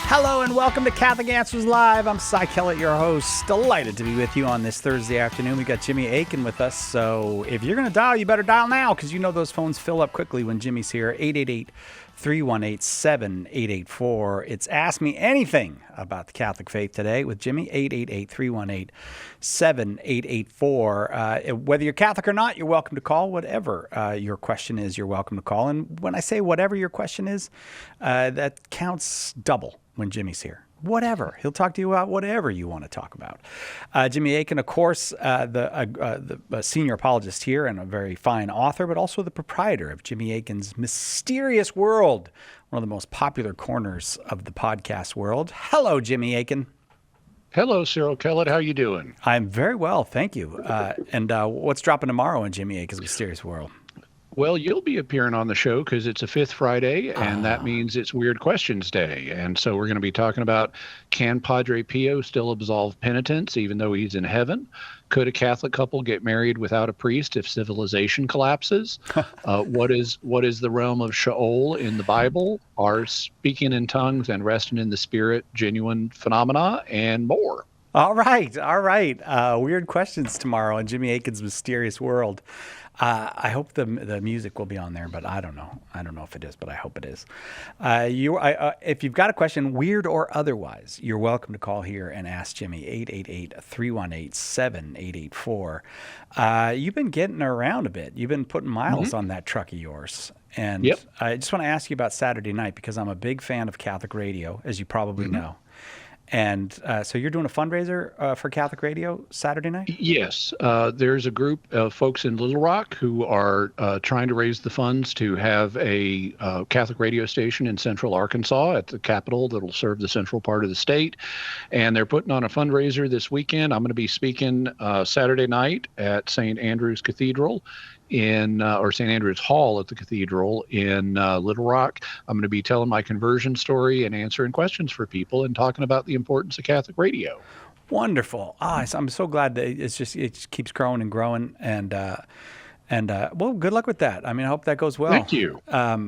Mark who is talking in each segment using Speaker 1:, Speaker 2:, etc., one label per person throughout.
Speaker 1: Hello and welcome to Catholic Answers Live. I'm Cy Kellett, your host. Delighted to be with you on this Thursday afternoon. We got Jimmy Akin with us, so if you're going to dial, you better dial now because you know those phones fill up quickly when Jimmy's here. 888-318-7884. It's Ask Me Anything about the Catholic faith today with Jimmy. 888-318-7884. Whether you're Catholic or not, you're welcome to call. Whatever your question is, you're welcome to call. And when I say whatever your question is, that counts double when Jimmy's here. Whatever. He'll talk to you about whatever you want to talk about. Jimmy Akin, of course, the senior apologist here and a very fine author, but also the proprietor of Jimmy Akin's Mysterious World, one of the most popular corners of the podcast world. Hello, Jimmy Akin.
Speaker 2: Hello, Cyril Kellett. How are you doing?
Speaker 1: I'm very well, thank you. And what's dropping tomorrow in Jimmy Akin's Mysterious World?
Speaker 2: Well, you'll be appearing on the show because it's a fifth Friday, and that means it's Weird Questions Day. And so we're going to be talking about, can Padre Pio still absolve penitents even though he's in heaven? Could a Catholic couple get married without a priest if civilization collapses? What is the realm of Sheol in the Bible? Are speaking in tongues and resting in the Spirit genuine phenomena? And more.
Speaker 1: All right. Weird questions tomorrow in Jimmy Akin's Mysterious World. I hope the music will be on there, but I don't know. I don't know if it is, but I hope it is. If you've got a question, weird or otherwise, you're welcome to call here and ask Jimmy. 888-318-7884. You've been getting around a bit. You've been putting miles on that truck of yours. And
Speaker 2: Yep.
Speaker 1: I just want to ask you about Saturday night because I'm a big fan of Catholic radio, as you probably know. And so you're doing a fundraiser for Catholic Radio Saturday night?
Speaker 2: Yes. There's a group of folks in Little Rock who are trying to raise the funds to have a Catholic radio station in central Arkansas at the Capitol that'll serve the central part of the state. And they're putting on a fundraiser this weekend. I'm going to be speaking Saturday night at St. Andrew's Cathedral or St. Andrew's Hall at the Cathedral in Little Rock. I'm going to be telling my conversion story and answering questions for people and talking about the importance of Catholic radio.
Speaker 1: Wonderful. I'm so glad that it just keeps growing and growing. And well, good luck with that. I mean, I hope that goes well.
Speaker 2: Thank you.
Speaker 1: Again,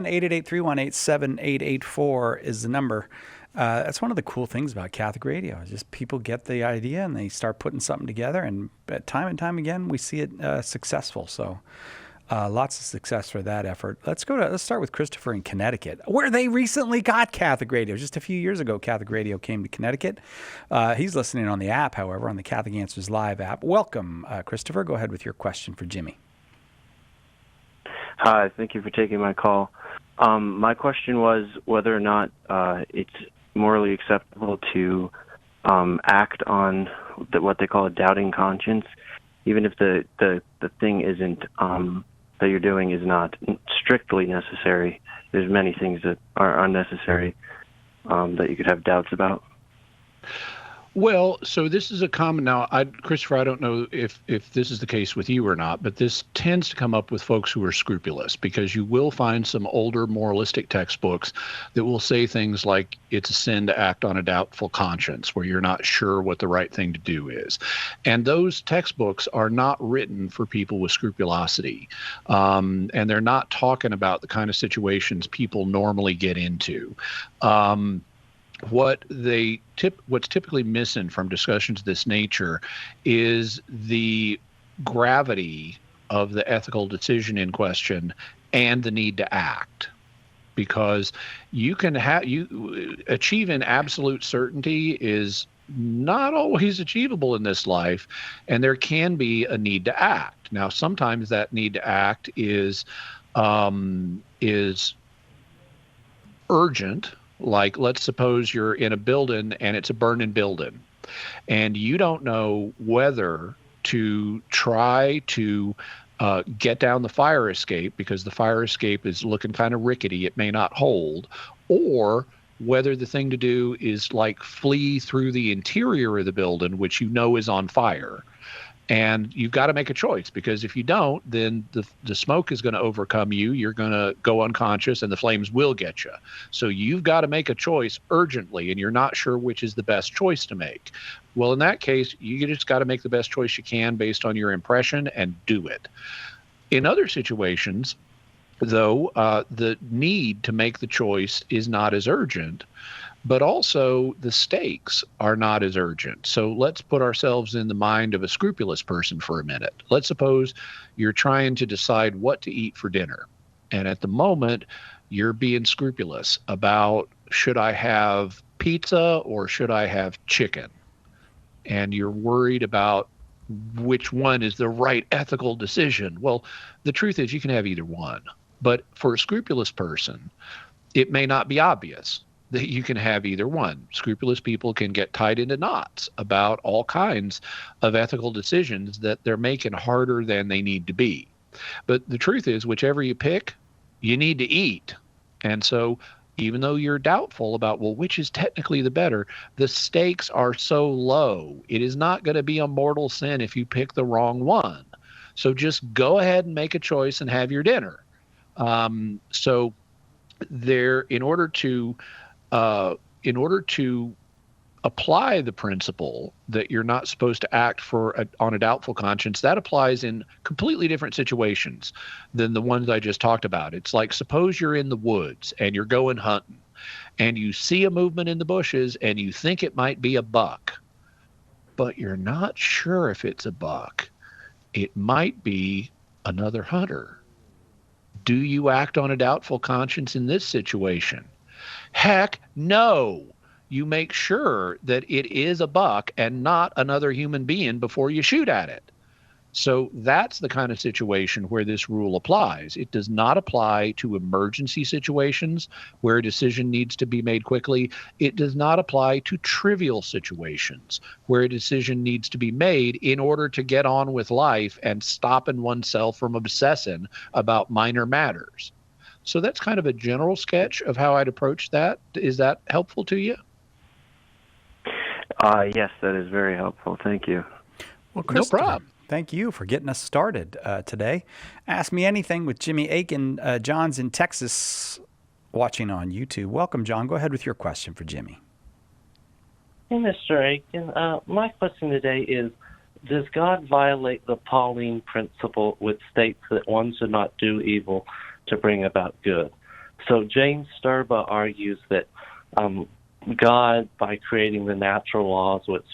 Speaker 1: 888-318-7884 is the number. That's one of the cool things about Catholic radio. Is just people get the idea and they start putting something together, and time and time again we see it successful. So lots of success for that effort. Let's start with Christopher in Connecticut, where they recently got Catholic radio. Just a few years ago, Catholic radio came to Connecticut. He's listening on the app, however, on the Catholic Answers Live app. Welcome, Christopher. Go ahead with your question for Jimmy.
Speaker 3: Hi, thank you for taking my call. My question was whether or not it's morally acceptable to act on what they call a doubting conscience, even if the thing isn't that you're doing is not strictly necessary. There's many things that are unnecessary that you could have doubts about.
Speaker 2: Well, so this is a common now. Christopher, I don't know if this is the case with you or not, but this tends to come up with folks who are scrupulous, because you will find some older moralistic textbooks that will say things like it's a sin to act on a doubtful conscience, where you're not sure what the right thing to do is. And those textbooks are not written for people with scrupulosity. And they're not talking about the kind of situations people normally get into. What's typically missing from discussions of this nature is the gravity of the ethical decision in question and the need to act, because achieving absolute certainty is not always achievable in this life, and there can be a need to act. Now, sometimes that need to act is urgent. Like, let's suppose you're in a building and it's a burning building, and you don't know whether to try to get down the fire escape because the fire escape is looking kind of rickety, it may not hold, or whether the thing to do is like flee through the interior of the building, which you know is on fire. And you've got to make a choice, because if you don't, then the smoke is going to overcome you. You're going to go unconscious and the flames will get you. So you've got to make a choice urgently, and you're not sure which is the best choice to make. Well, in that case, you just got to make the best choice you can based on your impression and do it. In other situations, though the need to make the choice is not as urgent, but also the stakes are not as urgent. So let's put ourselves in the mind of a scrupulous person for a minute. Let's suppose you're trying to decide what to eat for dinner. And at the moment, you're being scrupulous about, should I have pizza or should I have chicken? And you're worried about which one is the right ethical decision. Well, the truth is you can have either one. But for a scrupulous person, it may not be obvious that you can have either one. Scrupulous people can get tied into knots about all kinds of ethical decisions that they're making harder than they need to be. But the truth is, whichever you pick, you need to eat. And so even though you're doubtful about, well, which is technically the better, the stakes are so low. It is not going to be a mortal sin if you pick the wrong one. So just go ahead and make a choice and have your dinner. So there, in order to apply the principle that you're not supposed to act on a doubtful conscience, that applies in completely different situations than the ones I just talked about. It's like, suppose you're in the woods and you're going hunting and you see a movement in the bushes and you think it might be a buck, but you're not sure if it's a buck. It might be another hunter. Do you act on a doubtful conscience in this situation? Heck, no. You make sure that it is a buck and not another human being before you shoot at it. So that's the kind of situation where this rule applies. It does not apply to emergency situations where a decision needs to be made quickly. It does not apply to trivial situations where a decision needs to be made in order to get on with life and stopping oneself from obsessing about minor matters. So that's kind of a general sketch of how I'd approach that. Is that helpful to you?
Speaker 3: Yes, that is very helpful. Thank you.
Speaker 1: Well,
Speaker 2: no problem.
Speaker 1: Thank you for getting us started today. Ask Me Anything with Jimmy Akin. John's in Texas watching on YouTube. Welcome, John. Go ahead with your question for Jimmy.
Speaker 4: Hey, Mr. Akin. My question today is, does God violate the Pauline principle which states that one should not do evil to bring about good? So James Sturba argues that God, by creating the natural laws which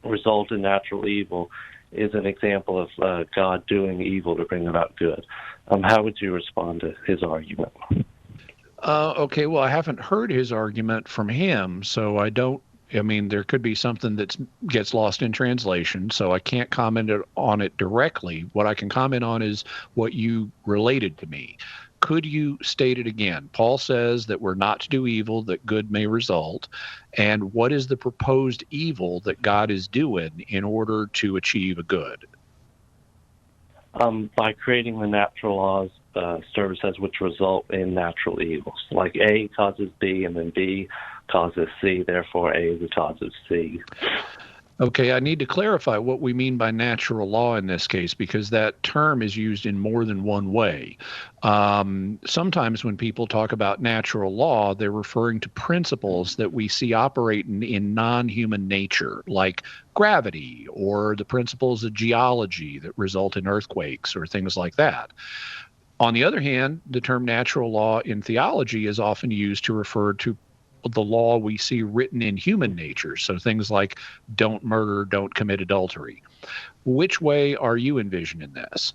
Speaker 4: result in natural evil, is an example of God doing evil to bring about good. How would you respond to his argument?
Speaker 2: Okay, well, I haven't heard his argument from him, so there could be something that gets lost in translation, so I can't comment on it directly. What I can comment on is what you related to me. Could you state it again? Paul says that we're not to do evil, that good may result. And what is the proposed evil that God is doing in order to achieve a good?
Speaker 4: By creating the natural laws, Sturba says, which result in natural evils. Like A causes B, and then B causes C, therefore A is the cause of C.
Speaker 2: Okay, I need to clarify what we mean by natural law in this case, because that term is used in more than one way. Sometimes when people talk about natural law, they're referring to principles that we see operating in non-human nature, like gravity or the principles of geology that result in earthquakes or things like that. On the other hand, the term natural law in theology is often used to refer to the law we see written in human nature. So things like don't murder, don't commit adultery. Which way are you envisioning this?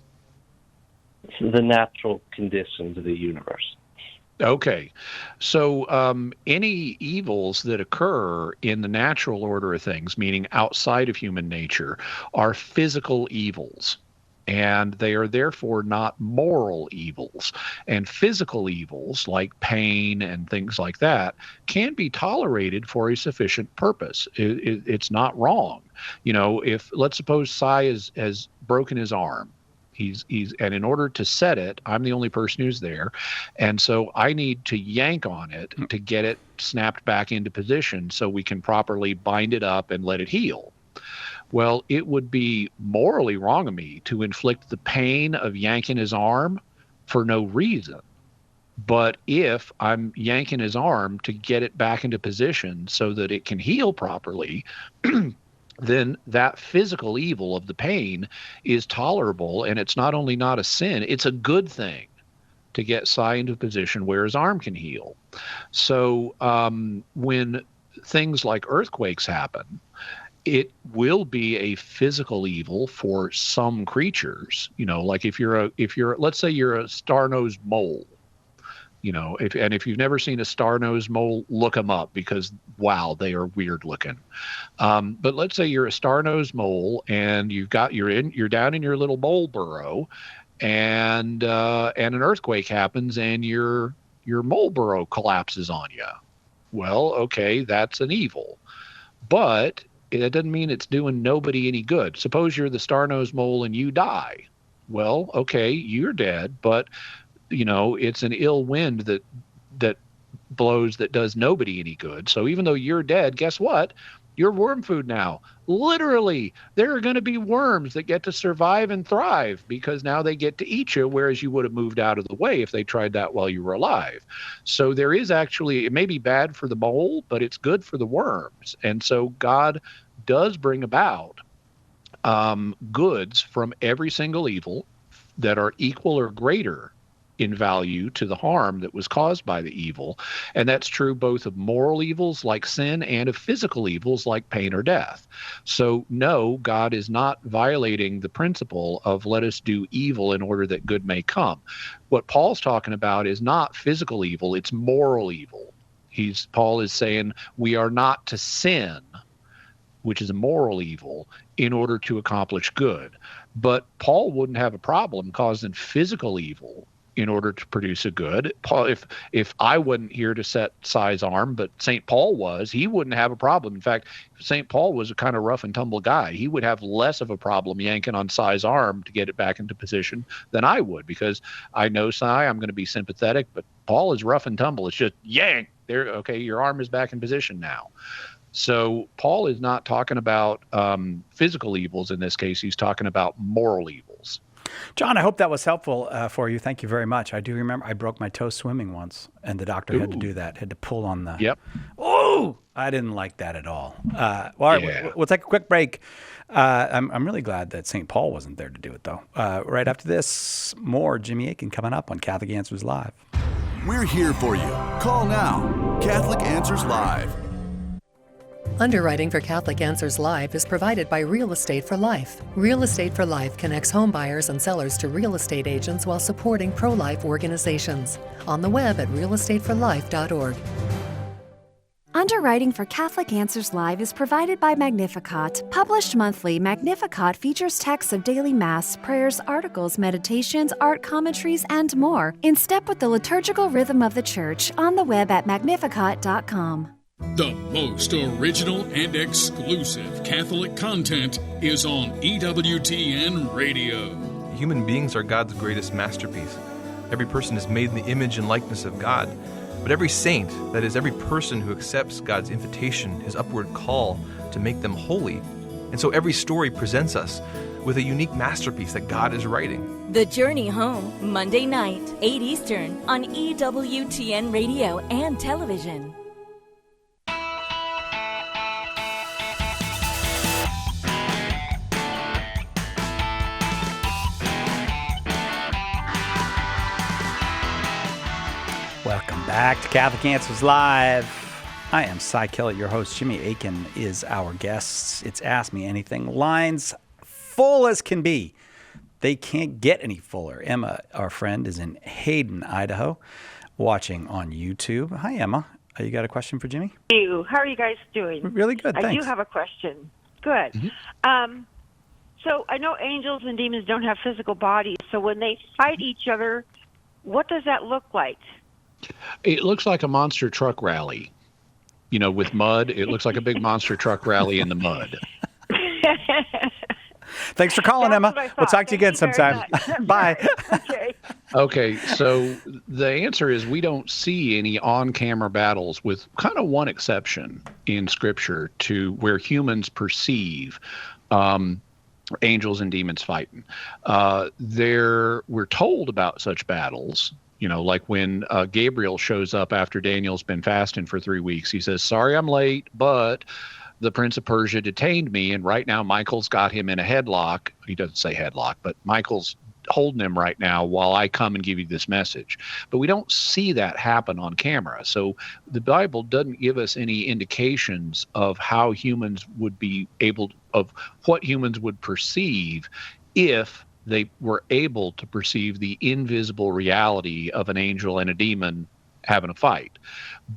Speaker 4: The natural conditions of the universe.
Speaker 2: Okay. So any evils that occur in the natural order of things, meaning outside of human nature, are physical evils. And they are therefore not moral evils. And physical evils, like pain and things like that, can be tolerated for a sufficient purpose. It's not wrong. If, let's suppose Cy has broken his arm, and in order to set it, I'm the only person who's there, and so I need to yank on it to get it snapped back into position so we can properly bind it up and let it heal. Well, it would be morally wrong of me to inflict the pain of yanking his arm for no reason. But if I'm yanking his arm to get it back into position so that it can heal properly, then that physical evil of the pain is tolerable, and it's not only not a sin, it's a good thing. to get Sai into a position where his arm can heal. So when things like earthquakes happen, it will be a physical evil for some creatures. Like if you're let's say you're a star-nosed mole. If you've never seen a star-nosed mole, look them up, because wow, they are weird looking. But let's say you're a star-nosed mole and you're down in your little mole burrow, and an earthquake happens and your mole burrow collapses on you. Well, okay, that's an evil, but that doesn't mean it's doing nobody any good. Suppose you're the star-nosed mole and you die. Well, okay, you're dead, but it's an ill wind that blows that does nobody any good. So even though you're dead, guess what? You're worm food now. Literally, there are going to be worms that get to survive and thrive because now they get to eat you, whereas you would have moved out of the way if they tried that while you were alive. So there is actually, it may be bad for the mole, but it's good for the worms. And so God does bring about goods from every single evil that are equal or greater in value to the harm that was caused by the evil. And that's true both of moral evils like sin and of physical evils like pain or death. So no, God is not violating the principle of let us do evil in order that good may come. What Paul's talking about is not physical evil, it's moral evil. Paul is saying we are not to sin, which is a moral evil, in order to accomplish good. But Paul wouldn't have a problem causing physical evil in order to produce a good. Paul, if I wasn't here to set Sai's arm, but St. Paul was, he wouldn't have a problem. In fact, St. Paul was a kind of rough and tumble guy. He would have less of a problem yanking on Sai's arm to get it back into position than I would, because I know Sai, I'm going to be sympathetic, but Paul is rough and tumble. It's just yank. There, okay, your arm is back in position now. So Paul is not talking about physical evils in this case. He's talking about moral evils.
Speaker 1: John, I hope that was helpful for you. Thank you very much. I do remember I broke my toe swimming once, and the doctor had to do that, had to pull on the...
Speaker 2: Yep.
Speaker 1: Oh, I didn't like that at all. All right, we'll take a quick break. I'm really glad that St. Paul wasn't there to do it, though. Right after this, more Jimmy Akin coming up on Catholic Answers Live.
Speaker 5: We're here for you. Call now. Catholic Answers Live.
Speaker 6: Underwriting for Catholic Answers Live is provided by Real Estate for Life. Real Estate for Life connects home buyers and sellers to real estate agents while supporting pro-life organizations. On the web at realestateforlife.org.
Speaker 7: Underwriting for Catholic Answers Live is provided by Magnificat. Published monthly, Magnificat features texts of daily Mass, prayers, articles, meditations, art commentaries, and more, in step with the liturgical rhythm of the Church, on the web at magnificat.com.
Speaker 8: The most original and exclusive Catholic content is on EWTN Radio.
Speaker 9: Human beings are God's greatest masterpiece. Every person is made in the image and likeness of God. But every saint, that is, every person who accepts God's invitation, his upward call to make them holy. And so every story presents us with a unique masterpiece that God is writing.
Speaker 10: The Journey Home, Monday night, 8 Eastern, on EWTN Radio and television.
Speaker 1: Welcome back to Catholic Answers Live. I am Cy Kellett, your host. Jimmy Akin is our guest. It's Ask Me Anything. Lines full as can be. They can't get any fuller. Emma, our friend, is in Hayden, Idaho, watching on YouTube. Hi, Emma. You got a question for Jimmy?
Speaker 11: How are you guys doing?
Speaker 1: Really good, thanks.
Speaker 11: I do have a question. Good. Mm-hmm. So I know angels and demons don't have physical bodies, so when they fight each other, what does that look like?
Speaker 2: It looks like a monster truck rally, with mud. It looks like a big monster truck rally in the mud.
Speaker 1: Thanks for calling, Emma. We'll talk to you again sometime. Bye.
Speaker 2: Okay, so the answer is we don't see any on-camera battles, with kind of one exception in Scripture to where humans perceive angels and demons fighting. We're told about such battles. Like when Gabriel shows up after Daniel's been fasting for 3 weeks. He says, sorry, I'm late, but the Prince of Persia detained me, and right now Michael's got him in a headlock. He doesn't say headlock, but Michael's holding him right now while I come and give you this message. But we don't see that happen on camera. So the Bible doesn't give us any indications of how humans would be able, of what humans would perceive if they were able to perceive the invisible reality of an angel and a demon having a fight.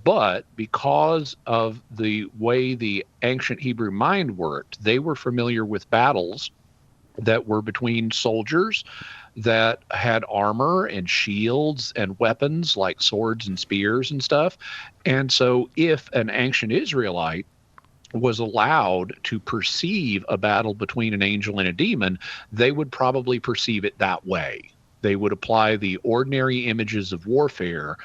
Speaker 2: But because of the way the ancient Hebrew mind worked, they were familiar with battles that were between soldiers that had armor and shields and weapons like swords and spears and stuff. And so if an ancient Israelite was allowed to perceive a battle between an angel and a demon, they would probably perceive it that way. They would apply the ordinary images of warfare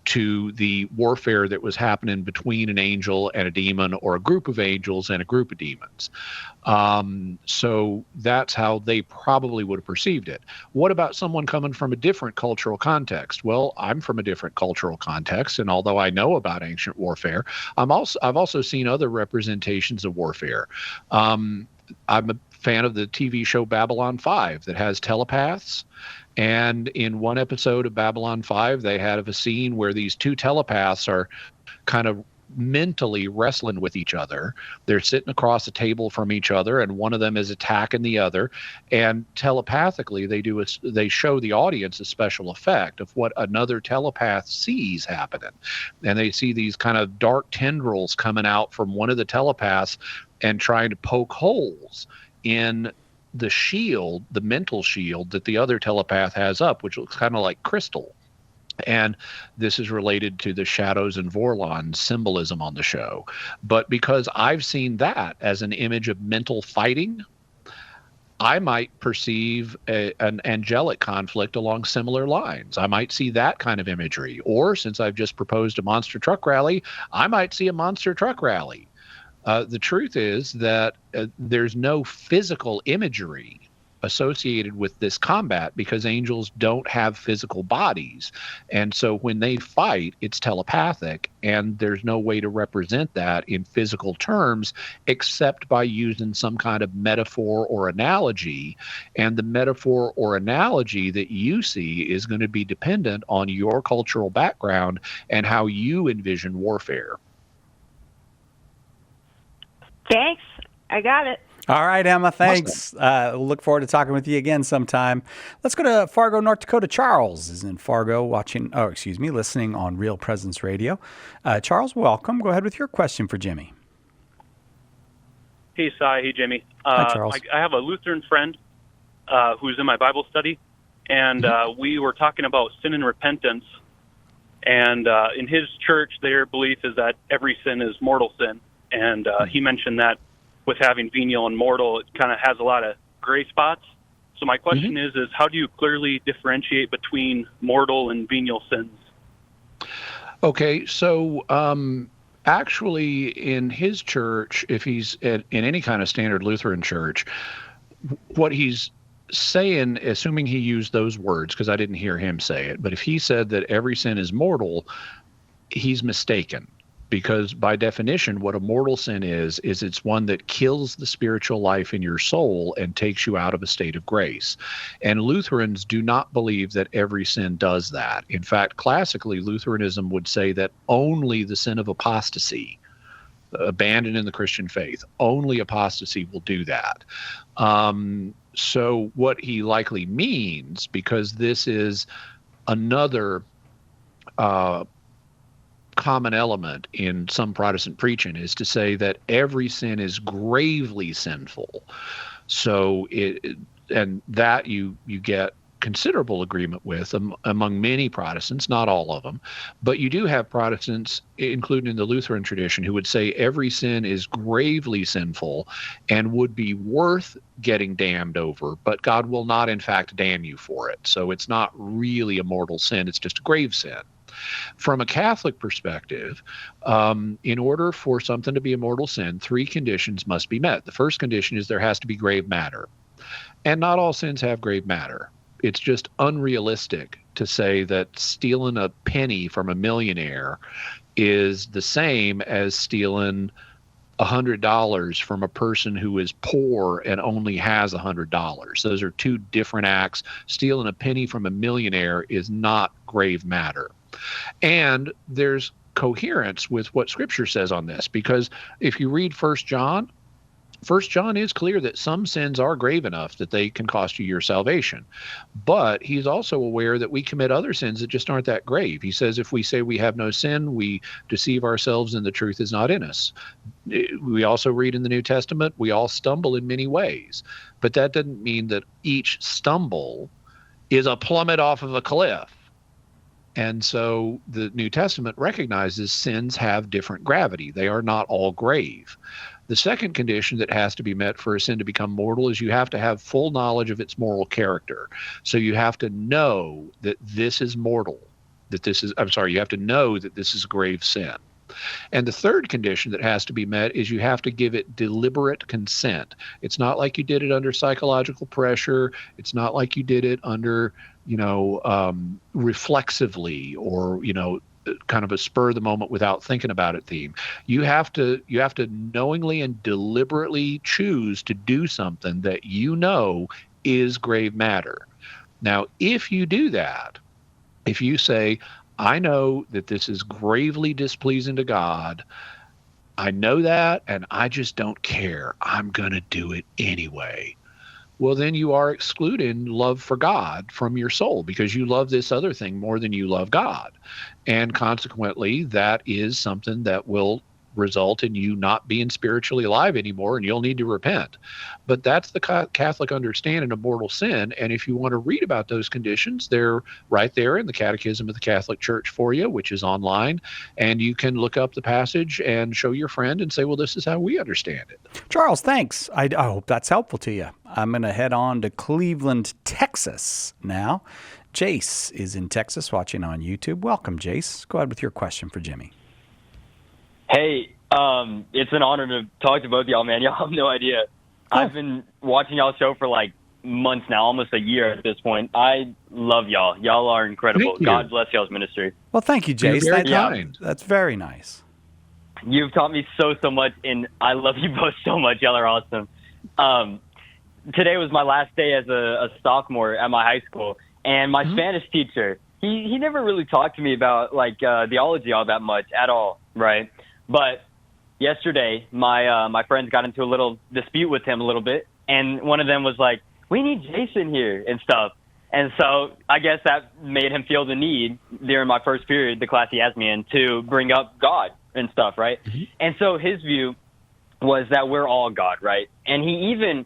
Speaker 2: to the warfare that was happening between an angel and a demon, or a group of angels and a group of demons. So that's how they probably would have perceived it. What about someone coming from a different cultural context? Well, I'm from a different cultural context, and although I know about ancient warfare, I've also seen other representations of warfare. I'm a fan of the TV show Babylon 5 that has telepaths. And in one episode of Babylon 5, they had a scene where these two telepaths are kind of mentally wrestling with each other. They're sitting across a table from each other, and one of them is attacking the other. And telepathically, they show the audience a special effect of what another telepath sees happening. And they see these kind of dark tendrils coming out from one of the telepaths and trying to poke holes in the shield, the mental shield that the other telepath has up, which looks kind of like crystal. And this is related to the Shadows and Vorlon symbolism on the show. But because I've seen that as an image of mental fighting, I might perceive an angelic conflict along similar lines. I might see that kind of imagery. Or since I've just proposed a monster truck rally, I might see a monster truck rally. The truth is that there's no physical imagery associated with this combat because angels don't have physical bodies. And so when they fight, it's telepathic, and there's no way to represent that in physical terms except by using some kind of metaphor or analogy. And the metaphor or analogy that you see is going to be dependent on your cultural background and how you envision warfare.
Speaker 11: Thanks. I got it.
Speaker 1: All right, Emma, thanks. We'll look forward to talking with you again sometime. Let's go to Fargo, North Dakota. Charles is in Fargo listening on Real Presence Radio. Charles, welcome. Go ahead with your question for Jimmy.
Speaker 12: Hey, Cy. Hey, Jimmy.
Speaker 1: Hi, Charles.
Speaker 12: I have a Lutheran friend who's in my Bible study, and we were talking about sin and repentance. And in his church, their belief is that every sin is mortal sin. And he mentioned that with having venial and mortal, it kind of has a lot of gray spots. So my question is how do you clearly differentiate between mortal and venial sins?
Speaker 2: Okay, so actually in his church, if he's in any kind of standard Lutheran church, what he's saying, assuming he used those words, because I didn't hear him say it, but if he said that every sin is mortal, he's mistaken. Because by definition, what a mortal sin is it's one that kills the spiritual life in your soul and takes you out of a state of grace. And Lutherans do not believe that every sin does that. In fact, classically, Lutheranism would say that only the sin of apostasy, abandoning the Christian faith, only apostasy will do that. So what he likely means, because this is another common element in some Protestant preaching, is to say that every sin is gravely sinful. So and that you get considerable agreement with among many Protestants, not all of them, but you do have Protestants, including in the Lutheran tradition, who would say every sin is gravely sinful and would be worth getting damned over, but God will not in fact damn you for it. So it's not really a mortal sin, it's just a grave sin. From a Catholic perspective, in order for something to be a mortal sin, 3 conditions must be met. The first condition is there has to be grave matter. And not all sins have grave matter. It's just unrealistic to say that stealing a penny from a millionaire is the same as stealing $100 from a person who is poor and only has $100. Those are two different acts. Stealing a penny from a millionaire is not grave matter. And there's coherence with what Scripture says on this, because if you read 1 John is clear that some sins are grave enough that they can cost you your salvation. But he's also aware that we commit other sins that just aren't that grave. He says if we say we have no sin, we deceive ourselves and the truth is not in us. We also read in the New Testament, we all stumble in many ways. But that doesn't mean that each stumble is a plummet off of a cliff. And so the New Testament recognizes sins have different gravity. They are not all grave. The second condition that has to be met for a sin to become mortal is you have to have full knowledge of its moral character. So you have to know that this is mortal, you have to know that this is grave sin. And the third condition that has to be met is you have to give it deliberate consent. It's not like you did it under psychological pressure. It's not like you did it under, reflexively or, kind of a spur of the moment without thinking about it theme. You have to knowingly and deliberately choose to do something that you know is grave matter. Now, if you do that, if you say, I know that this is gravely displeasing to God, I know that, and I just don't care. I'm going to do it anyway. Well, then you are excluding love for God from your soul because you love this other thing more than you love God. And consequently, that is something that will result in you not being spiritually alive anymore, and you'll need to repent. But that's the Catholic understanding of mortal sin. And if you want to read about those conditions, they're right there in the Catechism of the Catholic Church for you, which is online. And you can look up the passage and show your friend and say, well, this is how we understand it.
Speaker 1: Charles, thanks. I hope that's helpful to you. I'm going to head on to Cleveland, Texas now. Jace is in Texas watching on YouTube. Welcome, Jace. Go ahead with your question for Jimmy.
Speaker 13: Hey, it's an honor to talk to both of y'all, man. Y'all have no idea. I've been watching y'all's show for like months now, almost a year at this point. I love y'all. Y'all are incredible. God bless y'all's ministry.
Speaker 1: Well, thank you, Jace.
Speaker 2: You're very kind.
Speaker 1: That's very nice.
Speaker 13: You've taught me so much, and I love you both so much. Y'all are awesome. Today was my last day as a sophomore at my high school, and my Spanish teacher, he never really talked to me about like theology all that much at all, right? But yesterday, my friends got into a little dispute with him a little bit, and one of them was like, we need Jason here and stuff. And so I guess that made him feel the need during my first period, the class he has me in, to bring up God and stuff, right? And so his view was that we're all God, right? And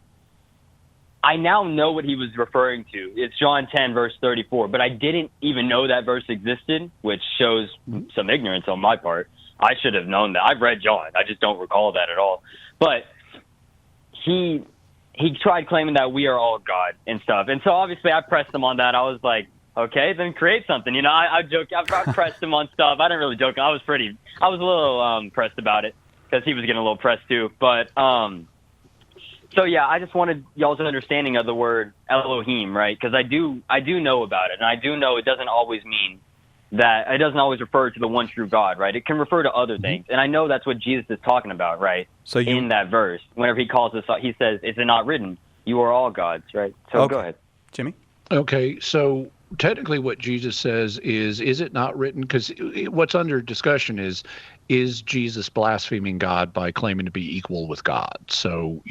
Speaker 13: I now know what he was referring to. It's John 10, verse 34, but I didn't even know that verse existed, which shows some ignorance on my part. I should have known that. I've read John. I just don't recall that at all. But he tried claiming that we are all God and stuff. And so obviously I pressed him on that. I was like, okay, then create something. I joke. I pressed him on stuff. I didn't really joke. I was a little pressed about it because he was getting a little pressed too. But so yeah, I just wanted y'all's understanding of the word Elohim, right? Because I do know about it, and I do know it doesn't always mean that it doesn't always refer to the one true God, right? It can refer to other things. And I know that's what Jesus is talking about, right? So in that verse, whenever he calls us, he says, is it not written, you are all gods, right? So Go ahead.
Speaker 1: Jimmy?
Speaker 2: Okay, so technically what Jesus says is it not written? Because what's under discussion is Jesus blaspheming God by claiming to be equal with God? So,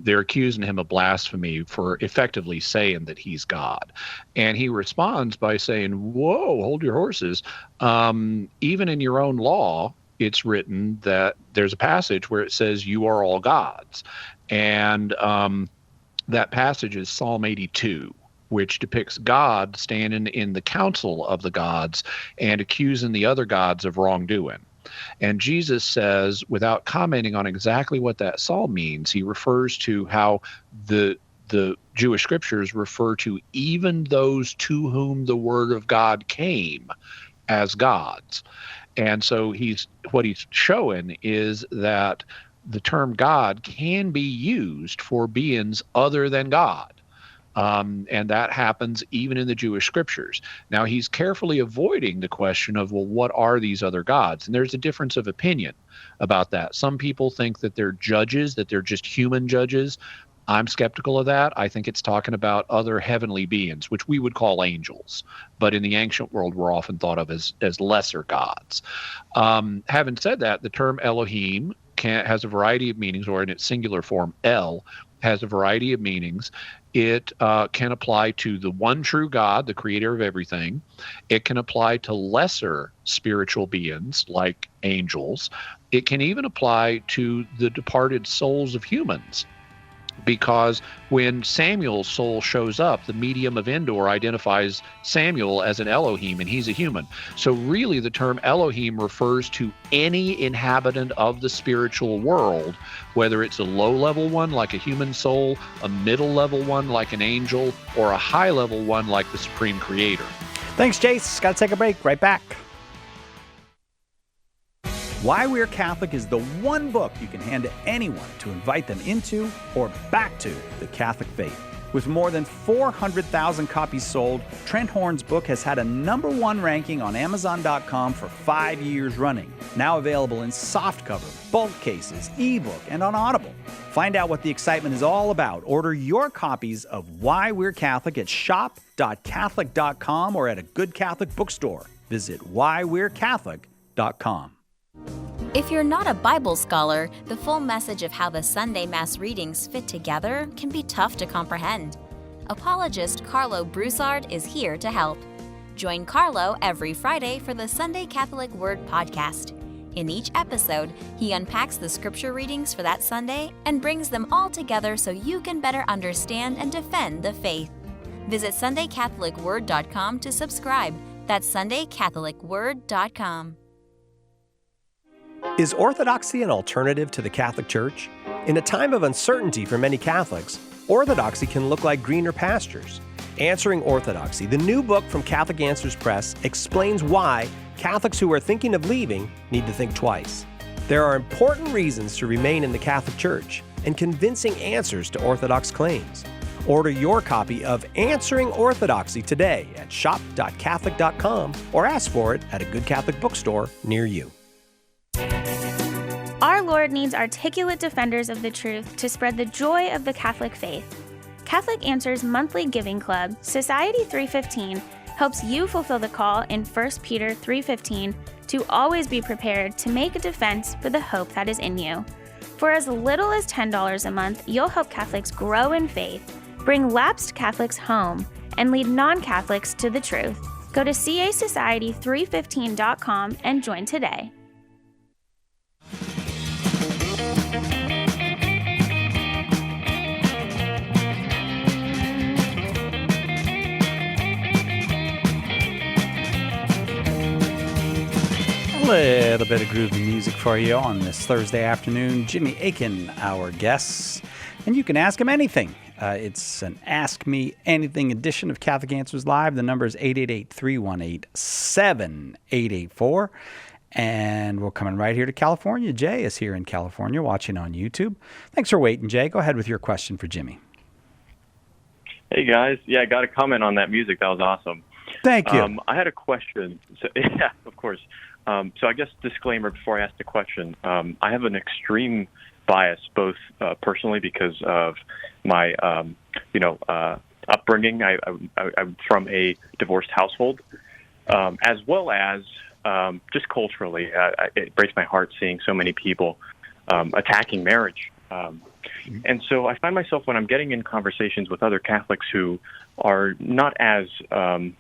Speaker 2: they're accusing him of blasphemy for effectively saying that he's God. And he responds by saying, whoa, hold your horses. Even in your own law, it's written that there's a passage where it says you are all gods. And that passage is Psalm 82. Which depicts God standing in the council of the gods and accusing the other gods of wrongdoing. And Jesus says, without commenting on exactly what that psalm means, he refers to how the Jewish scriptures refer to even those to whom the word of God came as gods. And so what he's showing is that the term God can be used for beings other than God. And that happens even in the Jewish scriptures. Now, he's carefully avoiding the question of, well, what are these other gods? And there's a difference of opinion about that. Some people think that they're judges, that they're just human judges. I'm skeptical of that. I think it's talking about other heavenly beings, which we would call angels, but in the ancient world were often thought of as lesser gods. Having said that, the term Elohim has a variety of meanings, or in its singular form, El, has a variety of meanings. It can apply to the one true God, the creator of everything. It can apply to lesser spiritual beings like angels. It can even apply to the departed souls of humans, because when Samuel's soul shows up, the medium of Endor identifies Samuel as an Elohim, and he's a human. So really the term Elohim refers to any inhabitant of the spiritual world, whether it's a low-level one like a human soul, a middle-level one like an angel, or a high-level one like the Supreme Creator.
Speaker 1: Thanks, Jace. Got to take a break. Right back. Why We're Catholic is the one book you can hand to anyone to invite them into or back to the Catholic faith. With more than 400,000 copies sold, Trent Horn's book has had a #1 ranking on Amazon.com for 5 years running. Now available in softcover, bulk cases, ebook, and on Audible. Find out what the excitement is all about. Order your copies of Why We're Catholic at shop.catholic.com or at a good Catholic bookstore. Visit whywe'recatholic.com.
Speaker 14: If you're not a Bible scholar, the full message of how the Sunday Mass readings fit together can be tough to comprehend. Apologist Carlo Broussard is here to help. Join Carlo every Friday for the Sunday Catholic Word podcast. In each episode, he unpacks the scripture readings for that Sunday and brings them all together so you can better understand and defend the faith. Visit SundayCatholicWord.com to subscribe. That's SundayCatholicWord.com.
Speaker 15: Is orthodoxy an alternative to the Catholic Church? In a time of uncertainty for many Catholics, orthodoxy can look like greener pastures. Answering Orthodoxy, the new book from Catholic Answers Press, explains why Catholics who are thinking of leaving need to think twice. There are important reasons to remain in the Catholic Church and convincing answers to Orthodox claims. Order your copy of Answering Orthodoxy today at shop.catholic.com or ask for it at a good Catholic bookstore near you.
Speaker 16: Our Lord needs articulate defenders of the truth to spread the joy of the Catholic faith. Catholic Answers monthly giving club, Society 315, helps you fulfill the call in 1 Peter 3:15 to always be prepared to make a defense for the hope that is in you. For as little as $10 a month, you'll help Catholics grow in faith, bring lapsed Catholics home, and lead non-Catholics to the truth. Go to casociety315.com and join today.
Speaker 1: A little bit of groovy music for you on this Thursday afternoon. Jimmy Akin, our guest, and you can ask him anything. It's an Ask Me Anything edition of Catholic Answers Live. The number is 888-318-7884. And we're coming right here to California. Jay is here in California watching on YouTube. Thanks for waiting, Jay. Go ahead with your question for Jimmy.
Speaker 17: Hey, guys. Yeah, I got a comment on that music. That was awesome.
Speaker 1: Thank you.
Speaker 17: I had a question. So, yeah, of course. So I guess disclaimer before I ask the question. I have an extreme bias, both personally because of my, upbringing. I'm from a divorced household, as well as just culturally. It breaks my heart seeing so many people attacking marriage. And so I find myself when I'm getting in conversations with other Catholics who are not as, I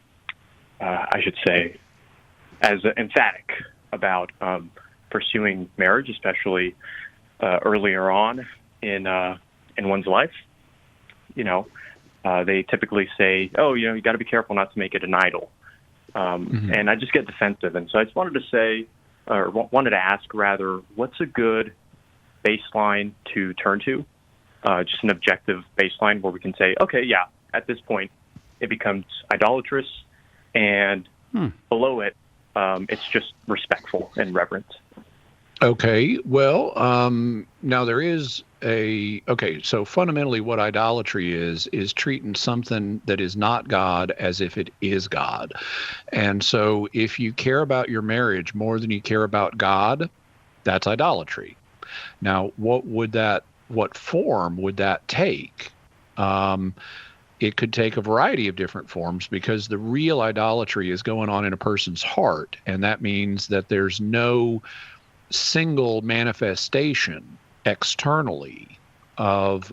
Speaker 17: should say, as emphatic about pursuing marriage, especially earlier on in one's life. They typically say, "Oh, you got to be careful not to make it an idol," and I just get defensive. And so I just wanted to say, or wanted to ask rather, what's a good baseline to turn to? Just an objective baseline where we can say, okay, yeah, at this point, it becomes idolatrous, and below it, it's just respectful and reverent.
Speaker 2: Okay, well, now there is so fundamentally what idolatry is treating something that is not God as if it is God. And so if you care about your marriage more than you care about God, that's idolatry. Now, what form would that take? It could take a variety of different forms, because the real idolatry is going on in a person's heart, and that means that there's no single manifestation externally of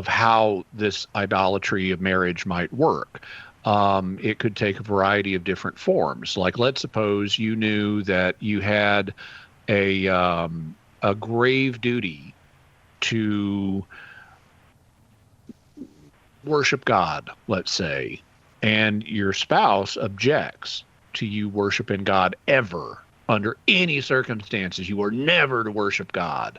Speaker 2: how this idolatry of marriage might work. It could take a variety of different forms. Like, let's suppose you knew that you had a grave duty to worship God, let's say, and your spouse objects to you worshiping God ever, under any circumstances. You are never to worship God.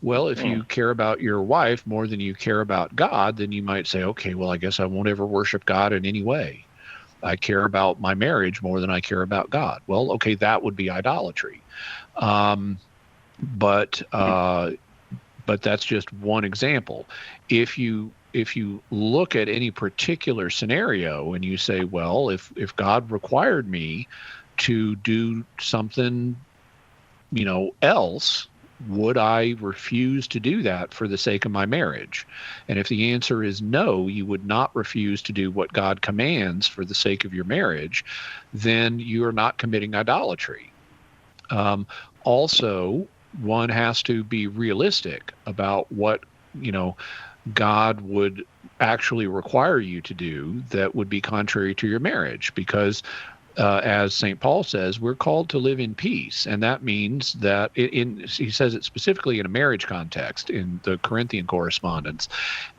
Speaker 2: Well, if you care about your wife more than you care about God, then you might say, okay, well, I guess I won't ever worship God in any way. I care about my marriage more than I care about God. Well, okay, that would be idolatry. But that's just one example. If you look at any particular scenario and you say, well, if God required me to do something, else, would I refuse to do that for the sake of my marriage? And if the answer is no, you would not refuse to do what God commands for the sake of your marriage, then you are not committing idolatry. Also, one has to be realistic about what, God would actually require you to do that would be contrary to your marriage, because as St. Paul says, we're called to live in peace. And that means that he says it specifically in a marriage context in the Corinthian correspondence.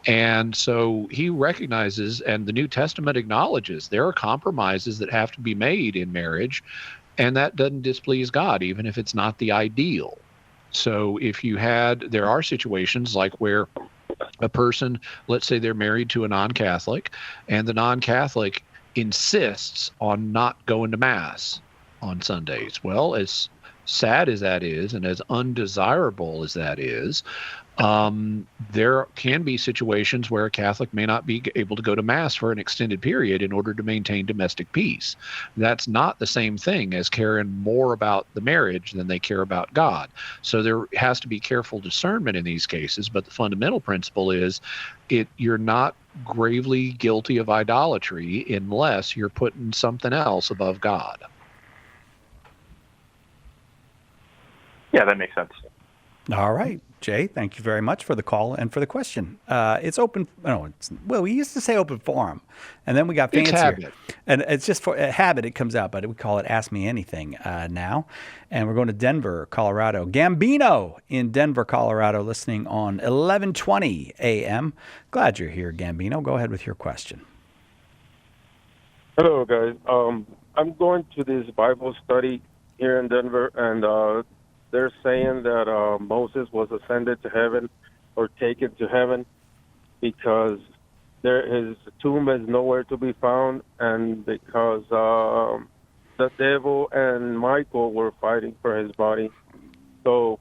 Speaker 2: And so he recognizes, and the New Testament acknowledges, there are compromises that have to be made in marriage, and that doesn't displease God, even if it's not the ideal. So there are situations like where a person, let's say they're married to a non-Catholic, and the non-Catholic insists on not going to Mass on Sundays. Well, as sad as that is, and as undesirable as that is, there can be situations where a Catholic may not be able to go to Mass for an extended period in order to maintain domestic peace. That's not the same thing as caring more about the marriage than they care about God. So there has to be careful discernment in these cases, but the fundamental principle is you're not gravely guilty of idolatry unless you're putting something else above God.
Speaker 17: Yeah, that makes sense.
Speaker 1: All right, Jay, thank you very much for the call and for the question. It's open. We used to say open forum, and then we got fancier.
Speaker 2: It's habit.
Speaker 1: And it's just for a habit, it comes out, but we call it Ask Me Anything now. And we're going to Denver, Colorado. Gambino in Denver, Colorado, listening on 1120 a.m. Glad you're here, Gambino. Go ahead with your question.
Speaker 18: Hello, guys. I'm going to this Bible study here in Denver, and they're saying that Moses was ascended to heaven or taken to heaven because his tomb is nowhere to be found, and because the devil and Michael were fighting for his body. So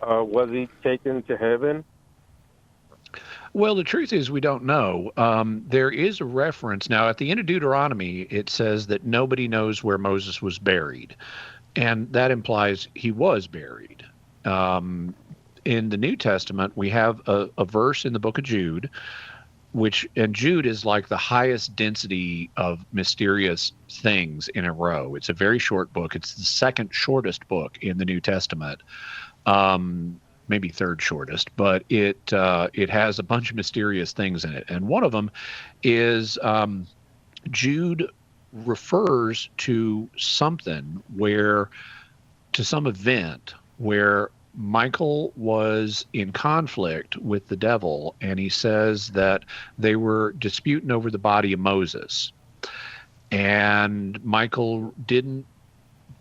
Speaker 18: was he taken to heaven?
Speaker 2: Well, the truth is we don't know. There is a reference. Now, at the end of Deuteronomy, it says that nobody knows where Moses was buried. And that implies he was buried. In the New Testament, we have a verse in the book of Jude, and Jude is like the highest density of mysterious things in a row. It's a very short book. It's the second shortest book in the New Testament, maybe third shortest, but it has a bunch of mysterious things in it. And one of them is Jude refers to some event where Michael was in conflict with the devil, and he says that they were disputing over the body of Moses. And Michael didn't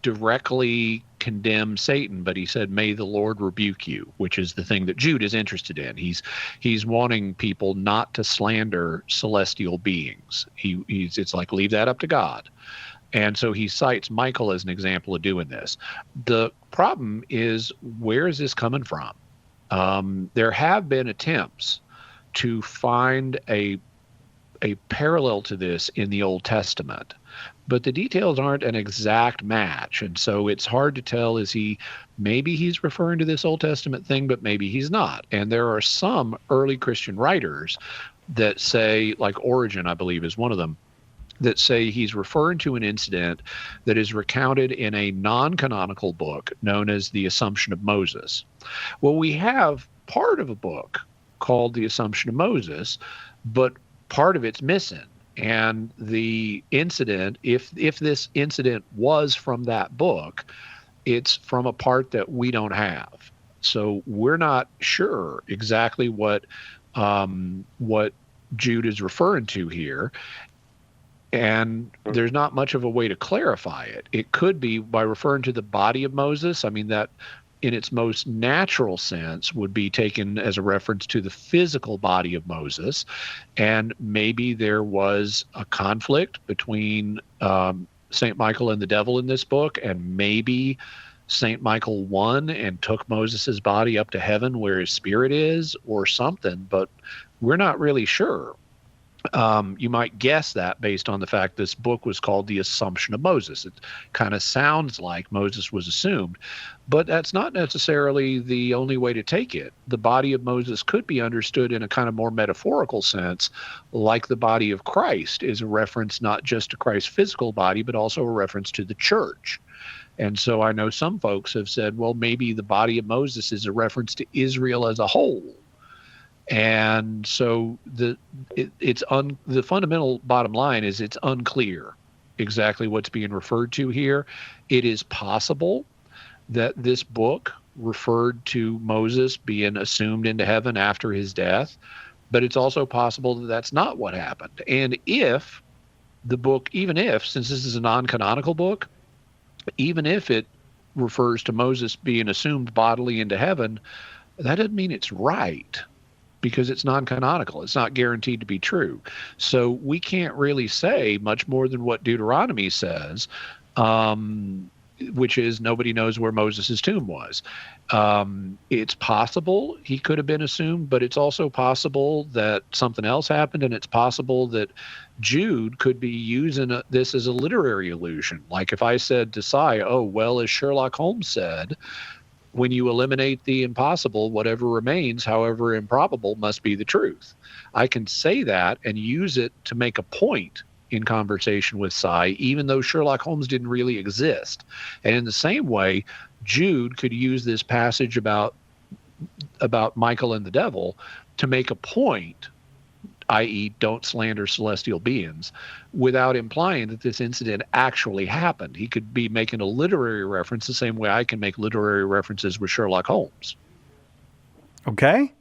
Speaker 2: directly condemn Satan, but he said, "May the Lord rebuke you," which is the thing that Jude is interested in. He's wanting people not to slander celestial beings. It's like, leave that up to God. And so he cites Michael as an example of doing this. The problem is, where is this coming from? There have been attempts to find a parallel to this in the Old Testament, but the details aren't an exact match. And so it's hard to tell, maybe he's referring to this Old Testament thing, but maybe he's not. And there are some early Christian writers that say, like Origen, I believe, is one of them, that say he's referring to an incident that is recounted in a non-canonical book known as the Assumption of Moses. Well, we have part of a book called the Assumption of Moses, but part of it's missing. And the incident, if this incident was from that book, it's from a part that we don't have. So we're not sure exactly what Jude is referring to here. And there's not much of a way to clarify it. It could be by referring to the body of Moses. I mean, that in its most natural sense would be taken as a reference to the physical body of Moses. And maybe there was a conflict between St. Michael and the devil in this book, and maybe St. Michael won and took Moses's body up to heaven where his spirit is, or something, but we're not really sure. You might guess that based on the fact this book was called The Assumption of Moses. It kind of sounds like Moses was assumed, but that's not necessarily the only way to take it. The body of Moses could be understood in a kind of more metaphorical sense, like the body of Christ is a reference not just to Christ's physical body, but also a reference to the church. And so I know some folks have said, well, maybe the body of Moses is a reference to Israel as a whole. And so the fundamental bottom line is it's unclear exactly what's being referred to here. It is possible that this book referred to Moses being assumed into heaven after his death, but it's also possible that that's not what happened. And if the book, since this is a non-canonical book, even if it refers to Moses being assumed bodily into heaven, that doesn't mean it's right, because it's non-canonical. It's not guaranteed to be true. So we can't really say much more than what Deuteronomy says, which is nobody knows where Moses' tomb was. It's possible he could have been assumed, but it's also possible that something else happened, and it's possible that Jude could be using this as a literary illusion. Like if I said to Cy, oh, well, as Sherlock Holmes said, when you eliminate the impossible, whatever remains, however improbable, must be the truth. I can say that and use it to make a point in conversation with Cy, even though Sherlock Holmes didn't really exist. And in the same way, Jude could use this passage about Michael and the devil to make a point, i.e., don't slander celestial beings, without implying that this incident actually happened. He could be making a literary reference the same way I can make literary references with Sherlock Holmes.
Speaker 1: Okay?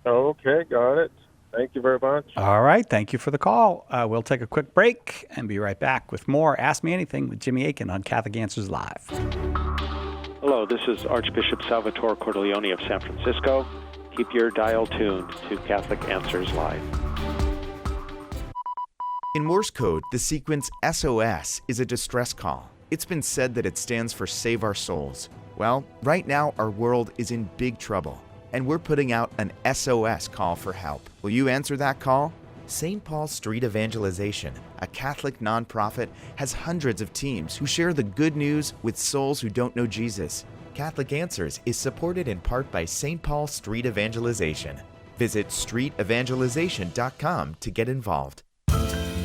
Speaker 18: Okay, got it. Thank you very much.
Speaker 1: All right, thank you for the call. We'll take a quick break and be right back with more Ask Me Anything with Jimmy Akin on Catholic Answers Live.
Speaker 19: Hello, this is Archbishop Salvatore Cordileone of San Francisco. Keep your dial tuned to Catholic Answers Live.
Speaker 20: In Morse code, the sequence SOS is a distress call. It's been said that it stands for Save Our Souls. Well, right now our world is in big trouble, and we're putting out an SOS call for help. Will you answer that call? St. Paul Street Evangelization, a Catholic nonprofit, has hundreds of teams who share the good news with souls who don't know Jesus. Catholic Answers is supported in part by St. Paul Street Evangelization. Visit streetevangelization.com to get involved.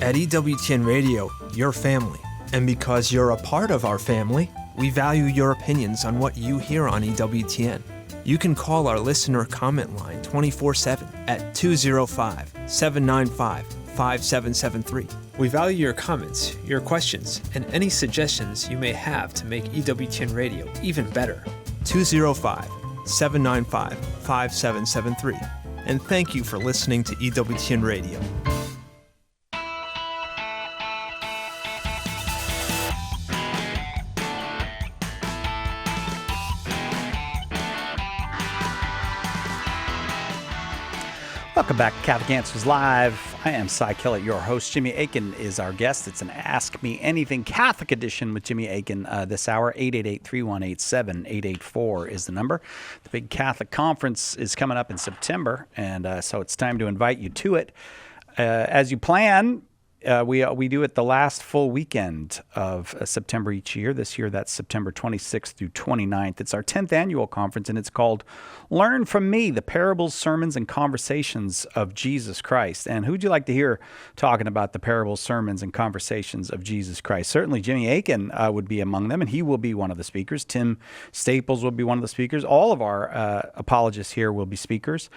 Speaker 21: At EWTN Radio, your family. And because you're a part of our family, we value your opinions on what you hear on EWTN. You can call our listener comment line 24/7 at 205-795-5773. We value your comments, your questions, and any suggestions you may have to make EWTN Radio even better. 205-795-5773. And thank you for listening to EWTN Radio.
Speaker 1: Welcome back to Catholic Answers Live. I am Cy Kellett, your host. Jimmy Akin is our guest. It's an Ask Me Anything Catholic edition with Jimmy Akin this hour. 888-318-7884 is the number. The big Catholic conference is coming up in September, and so it's time to invite you to it. As you plan, we do it the last full weekend of September each year. This year, that's September 26th through 29th. It's our 10th annual conference, and it's called Learn From Me, the Parables, Sermons, and Conversations of Jesus Christ. And who'd you like to hear talking about the parables, sermons, and conversations of Jesus Christ? Certainly Jimmy Akin would be among them, and he will be one of the speakers. Tim Staples will be one of the speakers. All of our apologists here will be speakers.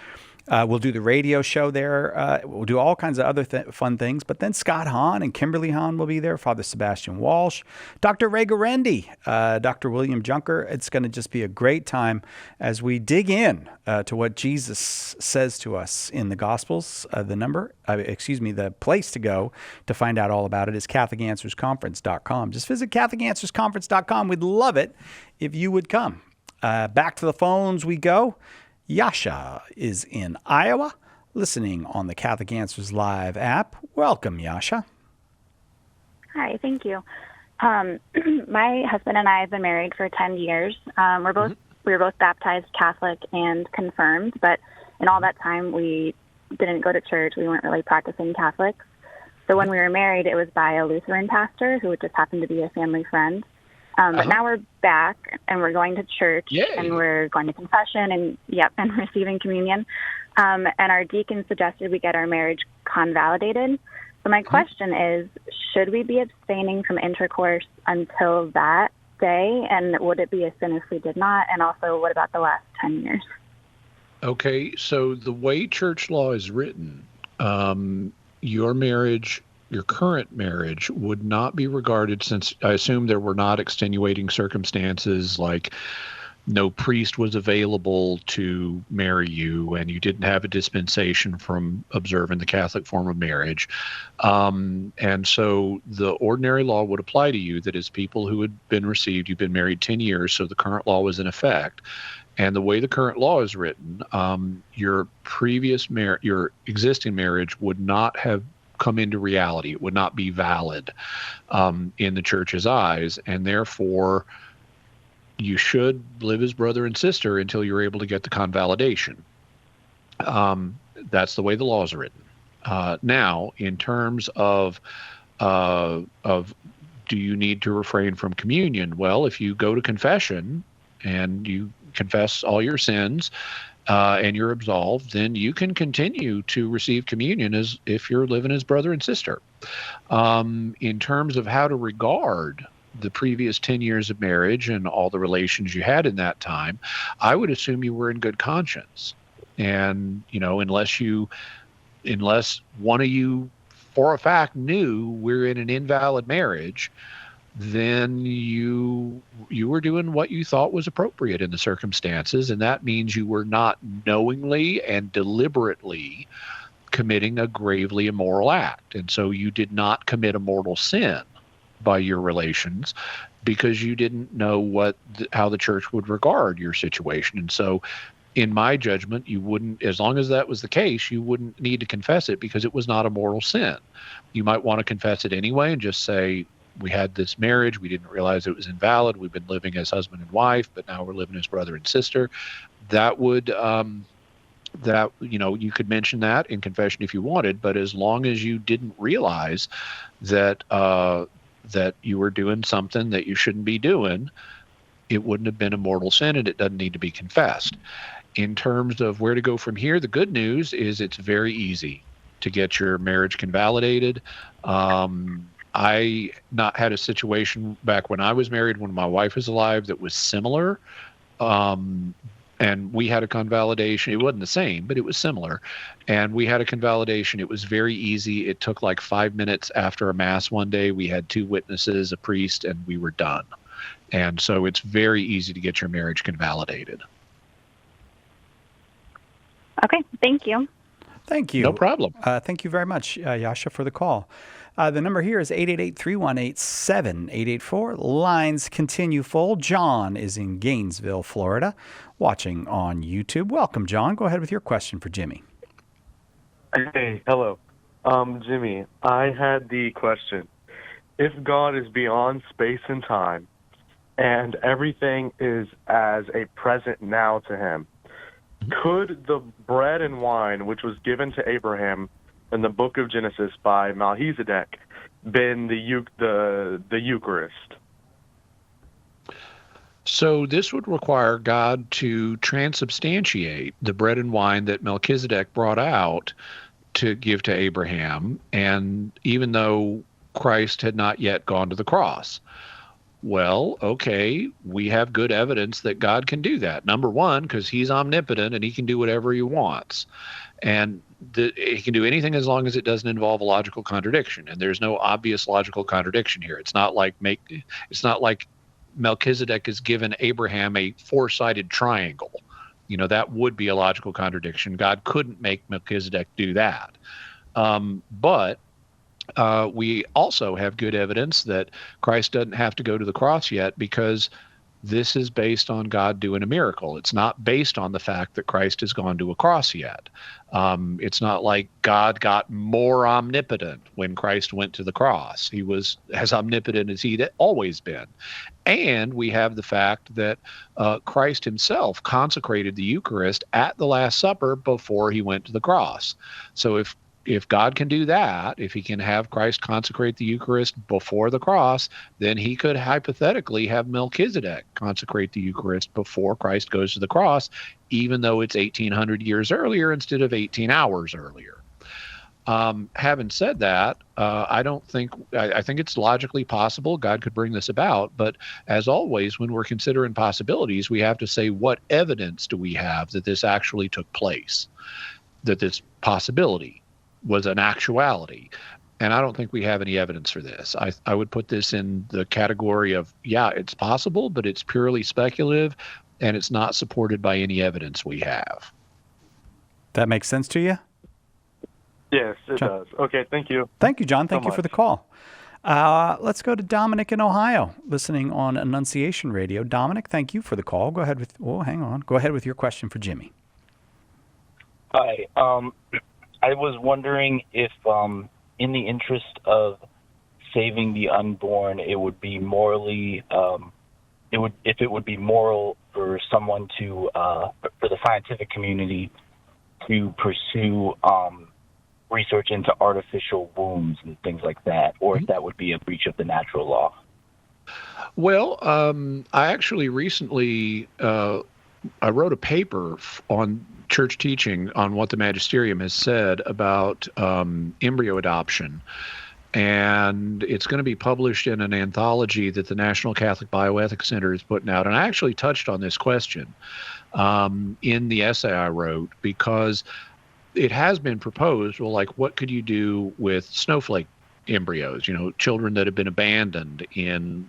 Speaker 1: We'll do the radio show there. We'll do all kinds of other fun things. But then Scott Hahn and Kimberly Hahn will be there, Father Sebastian Walsh, Dr. Ray Garendi, Dr. William Junker. It's going to just be a great time as we dig in to what Jesus says to us in the Gospels. The place to go to find out all about it is CatholicAnswersConference.com. Just visit CatholicAnswersConference.com. We'd love it if you would come. Back to the phones we go. Yasha is in Iowa, listening on the Catholic Answers Live app. Welcome, Yasha.
Speaker 3: Hi, thank you. My husband and I have been married for 10 years. We were both baptized Catholic and confirmed, but in all that time we didn't go to church. We weren't really practicing Catholics. So when we were married, it was by a Lutheran pastor who just happened to be a family friend. But now we're back, and we're going to church, and we're going to confession, and receiving communion. And our deacon suggested we get our marriage convalidated. So my question is, should we be abstaining from intercourse until that day? And would it be a sin if we did not? And also, what about the last 10 years?
Speaker 2: Okay, so the way church law is written, your current marriage would not be regarded, since I assume there were not extenuating circumstances like no priest was available to marry you and you didn't have a dispensation from observing the Catholic form of marriage. And so the ordinary law would apply to you, that is, people who had been received, you've been married 10 years, so the current law was in effect. And the way the current law is written, your existing marriage would not have come into reality. It would not be valid in the church's eyes, and therefore you should live as brother and sister until you're able to get the convalidation. That's the way the laws are written. Now, in terms of do you need to refrain from communion? Well, if you go to confession and you confess all your sins, and you're absolved, then you can continue to receive communion as if you're living as brother and sister. In terms of how to regard the previous 10 years of marriage and all the relations you had in that time, I would assume you were in good conscience. And, unless one of you for a fact knew we're in an invalid marriage, then you were doing what you thought was appropriate in the circumstances, and that means you were not knowingly and deliberately committing a gravely immoral act. And so you did not commit a mortal sin by your relations because you didn't know how the church would regard your situation. And so in my judgment, you wouldn't, as long as that was the case, you wouldn't need to confess it because it was not a mortal sin. You might want to confess it anyway and just say, we had this marriage, we didn't realize it was invalid, we've been living as husband and wife, but now we're living as brother and sister. That would, you could mention that in confession if you wanted, but as long as you didn't realize that you were doing something that you shouldn't be doing, it wouldn't have been a mortal sin, and it doesn't need to be confessed. In terms of where to go from here, the good news is it's very easy to get your marriage convalidated. I not had a situation back when I was married, when my wife was alive, that was similar. And we had a convalidation. It wasn't the same, but it was similar. And we had a convalidation. It was very easy. It took like 5 minutes after a mass one day. We had 2 witnesses, a priest, and we were done. And so it's very easy to get your marriage convalidated.
Speaker 3: Okay, thank you.
Speaker 1: Thank you.
Speaker 2: No problem.
Speaker 1: Thank you very much, Yasha, for the call. The number here is 888-318-7884. Lines continue full. John is in Gainesville, Florida, watching on YouTube. Welcome, John. Go ahead with your question for Jimmy.
Speaker 22: Hey, hello.
Speaker 4: Jimmy, I had the question. If God is beyond space and time, and everything is as a present now to him, could the bread and wine which was given to Abraham in the book of Genesis by Melchizedek been the Eucharist?
Speaker 2: So this would require God to transubstantiate the bread and wine that Melchizedek brought out to give to Abraham, and even though Christ had not yet gone to the cross. Well, okay, we have good evidence that God can do that. Number one, because he's omnipotent and he can do whatever he wants. And he can do anything as long as it doesn't involve a logical contradiction. And there's no obvious logical contradiction here. It's not like Melchizedek has given Abraham a four-sided triangle. You know, that would be a logical contradiction. God couldn't make Melchizedek do that. But we also have good evidence that Christ doesn't have to go to the cross yet, because this is based on God doing a miracle. It's not based on the fact that Christ has gone to a cross yet. It's not like God got more omnipotent when Christ went to the cross. He was as omnipotent as he'd always been. And we have the fact that Christ himself consecrated the Eucharist at the Last Supper before he went to the cross. So if God can do that, if he can have Christ consecrate the Eucharist before the cross, then he could hypothetically have Melchizedek consecrate the Eucharist before Christ goes to the cross, even though it's 1,800 years earlier instead of 18 hours earlier. Having said that, I think it's logically possible God could bring this about. But as always, when we're considering possibilities, we have to say, what evidence do we have that this actually took place, that this possibility was an actuality? And I don't think we have any evidence for this. I would put this in the category of, yeah, it's possible, but it's purely speculative, and it's not supported by any evidence we have.
Speaker 1: That makes sense to you?
Speaker 4: Yes, it does. Okay, thank you.
Speaker 1: Thank you, John. Thank you for the call. Let's go to Dominic in Ohio, listening on Annunciation Radio. Dominic, thank you for the call. Go ahead with, hang on. Go ahead with your question for Jimmy.
Speaker 22: Hi. I was wondering if, in the interest of saving the unborn, it would be morally, if it would be moral for someone to, for the scientific community to pursue research into artificial wombs and things like that, or if that would be a breach of the natural law.
Speaker 2: Well, I actually recently I wrote a paper on church teaching on what the magisterium has said about embryo adoption. And it's going to be published in an anthology that the National Catholic Bioethics Center is putting out. And I actually touched on this question in the essay I wrote, because it has been proposed, well, like, what could you do with snowflake embryos, children that have been abandoned in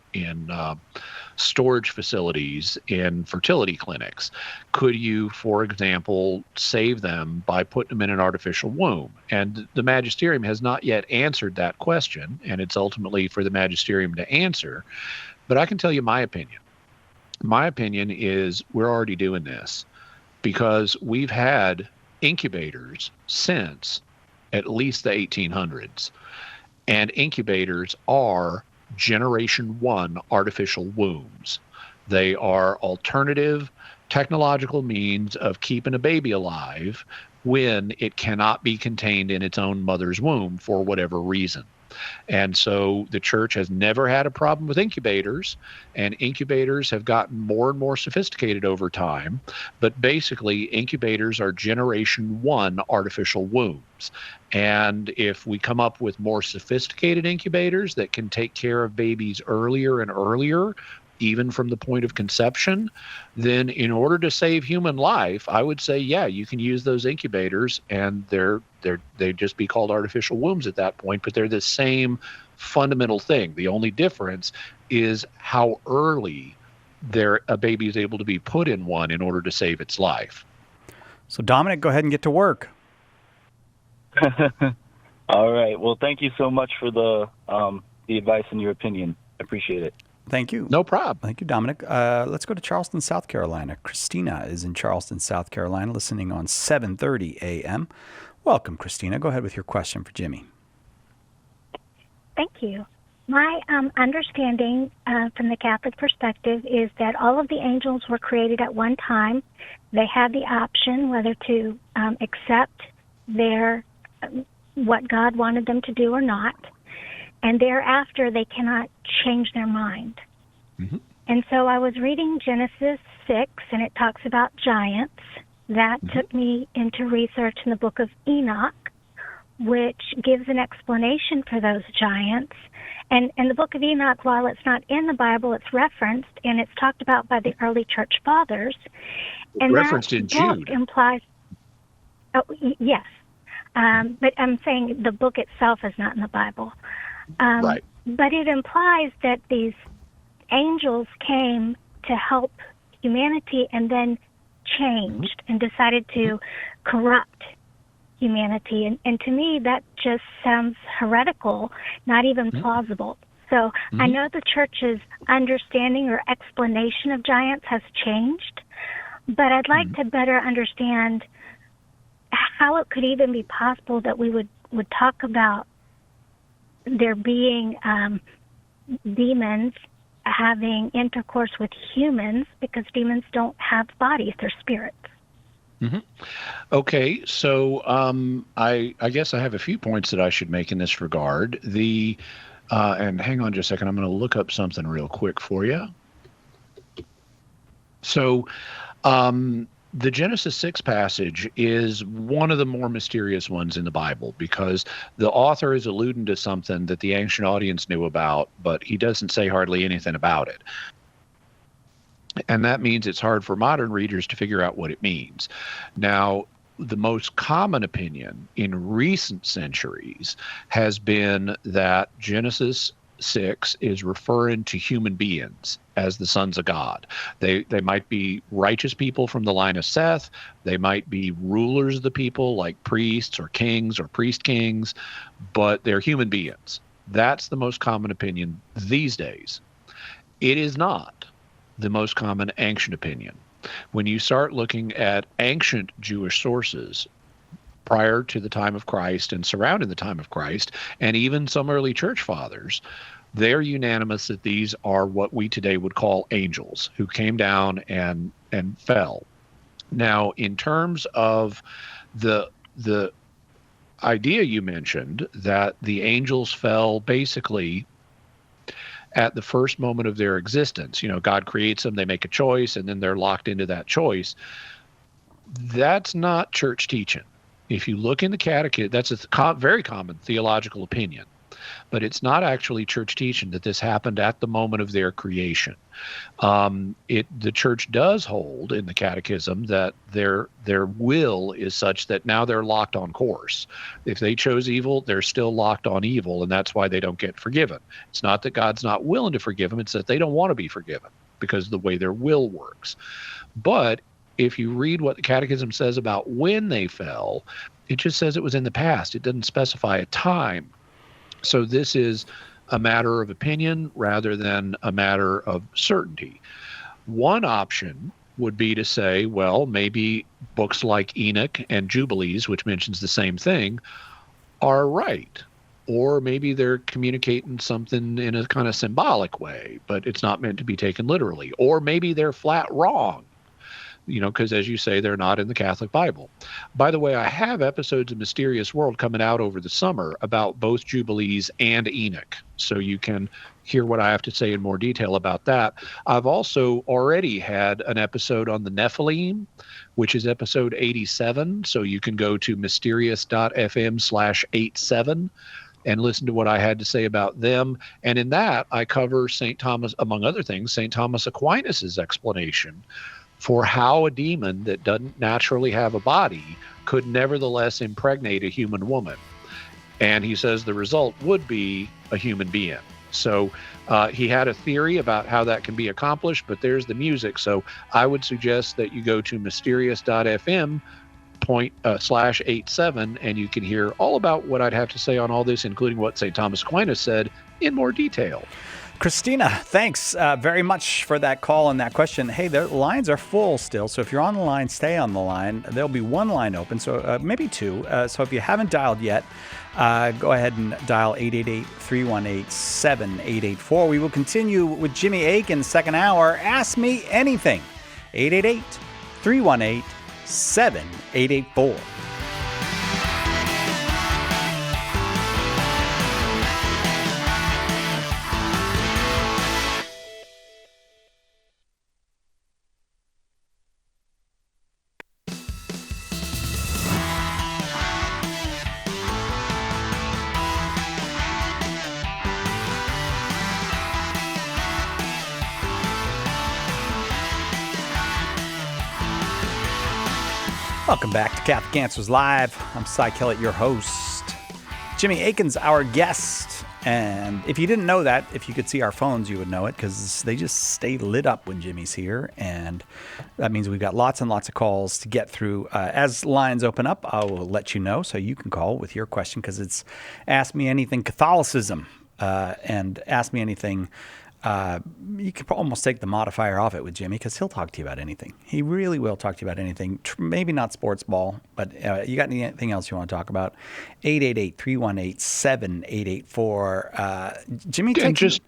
Speaker 2: storage facilities, in fertility clinics? Could you, for example, save them by putting them in an artificial womb? And the magisterium has not yet answered that question, and it's ultimately for the magisterium to answer. But I can tell you my opinion. My opinion is we're already doing this, because we've had incubators since at least the 1800s. And incubators are generation one artificial wombs. They are alternative technological means of keeping a baby alive when it cannot be contained in its own mother's womb for whatever reason. And so the church has never had a problem with incubators, and incubators have gotten more and more sophisticated over time. But basically, incubators are generation one artificial wombs. And if we come up with more sophisticated incubators that can take care of babies earlier and earlier, even from the point of conception, then in order to save human life, I would say, yeah, you can use those incubators, and they'd just be called artificial wombs at that point, but they're the same fundamental thing. The only difference is how early a baby is able to be put in one in order to save its life.
Speaker 1: So Dominic, go ahead and get to work.
Speaker 22: All right. Well, thank you so much for the advice and your opinion. I appreciate it.
Speaker 1: Thank you.
Speaker 2: No problem.
Speaker 1: Thank you, Dominic. Let's go to Charleston, South Carolina. Christina is in Charleston, South Carolina, listening on 7:30 a.m. Welcome, Christina. Go ahead with your question for Jimmy.
Speaker 5: Thank you. My understanding from the Catholic perspective is that all of the angels were created at one time. They had the option whether to accept what God wanted them to do or not, and thereafter they cannot change their mind.
Speaker 2: Mm-hmm.
Speaker 5: And so I was reading Genesis 6, and it talks about giants. That took me into research in the book of Enoch, which gives an explanation for those giants. And the book of Enoch, while it's not in the Bible, it's referenced, and it's talked about by the early church fathers. And
Speaker 2: referenced in Jude.
Speaker 5: Implies, yes. But I'm saying the book itself is not in the Bible.
Speaker 2: Right.
Speaker 5: But it implies that these angels came to help humanity and then changed and decided to corrupt humanity. And to me, that just sounds heretical, not even plausible. So I know the church's understanding or explanation of giants has changed, but I'd like to better understand how it could even be possible that we would talk about there being demons having intercourse with humans, because demons don't have bodies, they're spirits.
Speaker 2: Mm-hmm. Okay, so I guess I have a few points that I should make in this regard. And hang on just a second, I'm going to look up something real quick for you. So the Genesis 6 passage is one of the more mysterious ones in the Bible, because the author is alluding to something that the ancient audience knew about, but he doesn't say hardly anything about it. And that means it's hard for modern readers to figure out what it means. Now, the most common opinion in recent centuries has been that Genesis 6 is referring to human beings as the sons of God. They might be righteous people from the line of Seth. They might be rulers of the people like priests or kings or priest kings, but they're human beings. That's the most common opinion these days. It is not the most common ancient opinion. When you start looking at ancient Jewish sources prior to the time of Christ and surrounding the time of Christ, and even some early church fathers, they're unanimous that these are what we today would call angels who came down and fell. Now, in terms of the idea you mentioned that the angels fell basically at the first moment of their existence, God creates them, they make a choice, and then they're locked into that choice. That's not church teaching. If you look in the catechism, that's a very common theological opinion, but it's not actually church teaching that this happened at the moment of their creation. The church does hold in the catechism that their will is such that now they're locked on course. If they chose evil, they're still locked on evil, and that's why they don't get forgiven. It's not that God's not willing to forgive them, it's that they don't want to be forgiven because of the way their will works. But if you read what the catechism says about when they fell, it just says it was in the past. It doesn't specify a time. So this is a matter of opinion rather than a matter of certainty. One option would be to say, well, maybe books like Enoch and Jubilees, which mentions the same thing, are right. Or maybe they're communicating something in a kind of symbolic way, but it's not meant to be taken literally. Or maybe they're flat wrong, because as you say, they're not in the Catholic Bible. By the way, I have episodes of Mysterious World coming out over the summer about both Jubilees and Enoch, so you can hear what I have to say in more detail about that. I've also already had an episode on the Nephilim, which is episode 87, so you can go to mysterious.fm/87 and listen to what I had to say about them. And in that, I cover St. Thomas, among other things, St. Thomas Aquinas's explanation for how a demon that doesn't naturally have a body could nevertheless impregnate a human woman. And he says the result would be a human being. So he had a theory about how that can be accomplished, but there's the music. So I would suggest that you go to mysterious.fm/87 and you can hear all about what I'd have to say on all this, including what St. Thomas Aquinas said in more detail.
Speaker 1: Christina, thanks very much for that call and that question. Hey, the lines are full still, so if you're on the line, stay on the line. There'll be one line open, so maybe two. So if you haven't dialed yet, go ahead and dial 888-318-7884. We will continue with Jimmy Akin, second hour. Ask me anything. 888-318-7884. Welcome back to Catholic Answers Live. I'm Cy Kellett, your host. Jimmy Akin's our guest. And if you didn't know that, if you could see our phones, you would know it because they just stay lit up when Jimmy's here. And that means we've got lots and lots of calls to get through. As lines open up, I will let you know so you can call with your question because it's Ask Me Anything Catholicism and Ask Me Anything. You can almost take the modifier off it with Jimmy because he'll talk to you about anything. He really will talk to you about anything. Maybe not sports ball, but you got anything else you want to talk about? 888-318-7884. Jimmy,
Speaker 2: and just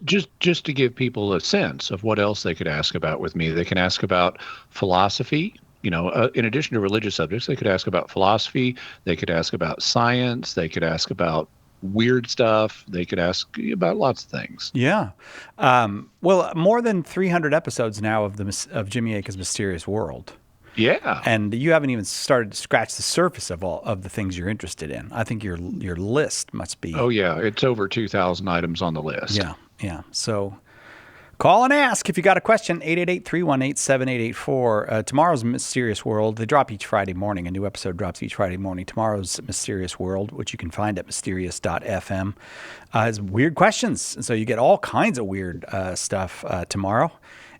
Speaker 2: to give people a sense of what else they could ask about with me, they can ask about philosophy. In addition to religious subjects, they could ask about philosophy. They could ask about science. They could ask about weird stuff. They could ask about lots of things.
Speaker 1: Yeah. Well, more than 300 episodes now of Jimmy Akin's Mysterious World.
Speaker 2: Yeah.
Speaker 1: And you haven't even started to scratch the surface of all of the things you're interested in. I think your list must be.
Speaker 2: Oh, yeah. It's over 2,000 items on the list.
Speaker 1: Yeah. Yeah. So call and ask if you got a question. 888-318-7884. Tomorrow's Mysterious World, they drop each Friday morning. A new episode drops each Friday morning. Tomorrow's Mysterious World, which you can find at mysterious.fm, has weird questions. So you get all kinds of weird stuff tomorrow.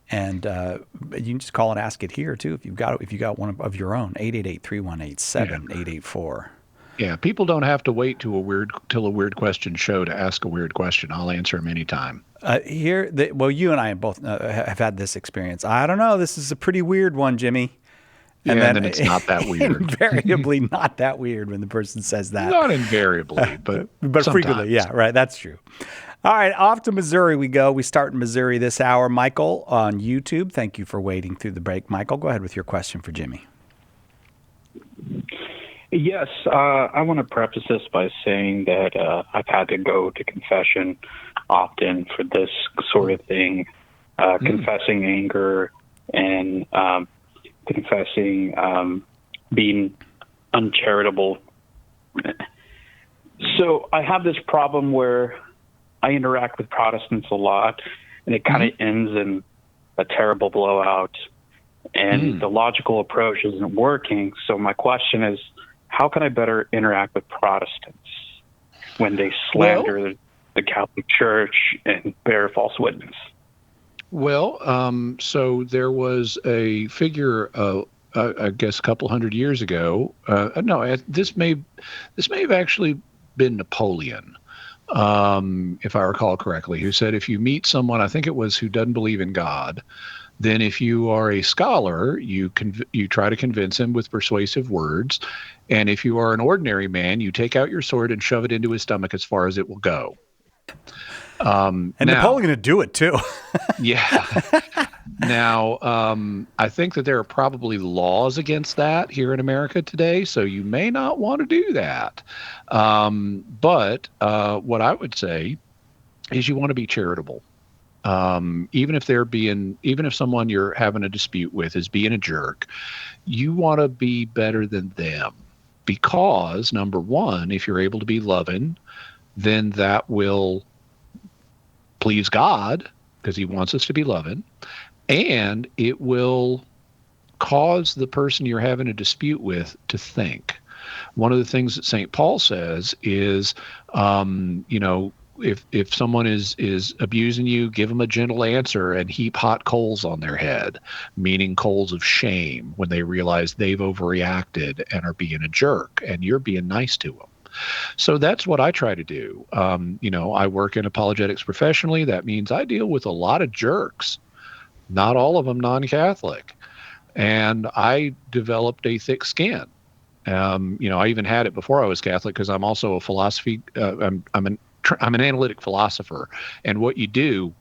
Speaker 1: And you can just call and ask it here, too, if you've got one of your own. 888-318-7884.
Speaker 2: Yeah, people don't have to wait till a weird question show to ask a weird question. I'll answer them anytime.
Speaker 1: You and I both have had this experience. I don't know. This is a pretty weird one, Jimmy.
Speaker 2: And then it's not that weird.
Speaker 1: Invariably not that weird when the person says that.
Speaker 2: Not invariably, but
Speaker 1: frequently. Yeah, right. That's true. All right, off to Missouri we go. We start in Missouri this hour. Michael on YouTube. Thank you for waiting through the break. Michael, go ahead with your question for Jimmy.
Speaker 6: Yes, I want to preface this by saying that I've had to go to confession often for this sort of thing, confessing anger and confessing being uncharitable. So I have this problem where I interact with Protestants a lot, and it kind of ends in a terrible blowout, and the logical approach isn't working. So my question is, how can I better interact with Protestants when they slander the Catholic Church and bear false witness?
Speaker 2: Well, so there was a figure, I guess, a couple hundred years ago. This may have actually been Napoleon, if I recall correctly, who said if you meet someone, I think it was who doesn't believe in God, then if you are a scholar, you try to convince him with persuasive words. And if you are an ordinary man, you take out your sword and shove it into his stomach as far as it will go.
Speaker 1: And Napoleon would do it too.
Speaker 2: Yeah. Now, I think that there are probably laws against that here in America today, so you may not want to do that. But what I would say is you want to be charitable. Even if someone you're having a dispute with is being a jerk, you want to be better than them. Because, number one, if you're able to be loving, then that will please God, because he wants us to be loving, and it will cause the person you're having a dispute with to think. One of the things that St. Paul says is, if someone is abusing you, give them a gentle answer and heap hot coals on their head, meaning coals of shame when they realize they've overreacted and are being a jerk, and you're being nice to them. So that's what I try to do. I work in apologetics professionally. That means I deal with a lot of jerks, not all of them non-Catholic. And I developed a thick skin. I even had it before I was Catholic because I'm also a philosophy. I'm an analytic philosopher. And what you do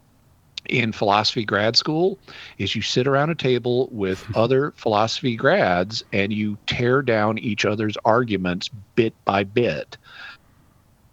Speaker 2: in philosophy grad school is you sit around a table with other philosophy grads and you tear down each other's arguments bit by bit.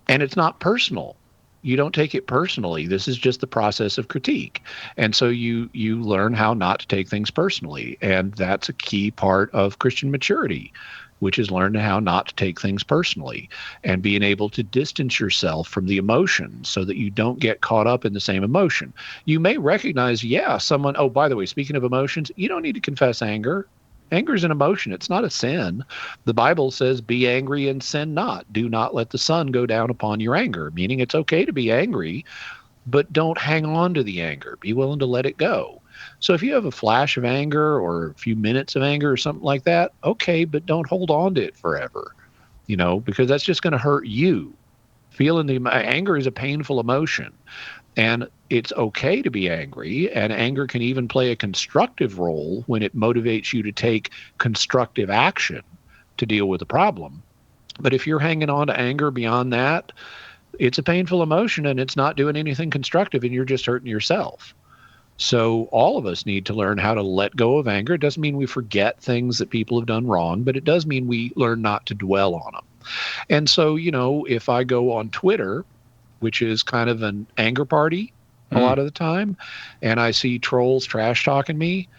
Speaker 2: And it's not personal. You don't take it personally. This is just the process of critique. And so you learn how not to take things personally. And that's a key part of Christian maturity, which is learning how not to take things personally and being able to distance yourself from the emotion so that you don't get caught up in the same emotion. You may recognize, someone, oh, by the way, speaking of emotions, you don't need to confess anger. Anger is an emotion. It's not a sin. The Bible says, be angry and sin not. Do not let the sun go down upon your anger, meaning it's okay to be angry, but don't hang on to the anger. Be willing to let it go. So if you have a flash of anger or a few minutes of anger or something like that, okay, but don't hold on to it forever, because that's just going to hurt you. Feeling the anger is a painful emotion, and it's okay to be angry, and anger can even play a constructive role when it motivates you to take constructive action to deal with a problem. But if you're hanging on to anger beyond that, it's a painful emotion and it's not doing anything constructive and you're just hurting yourself. So all of us need to learn how to let go of anger. It doesn't mean we forget things that people have done wrong, but it does mean we learn not to dwell on them. And so, if I go on Twitter, which is kind of an anger party a lot of the time, and I see trolls trash talking me,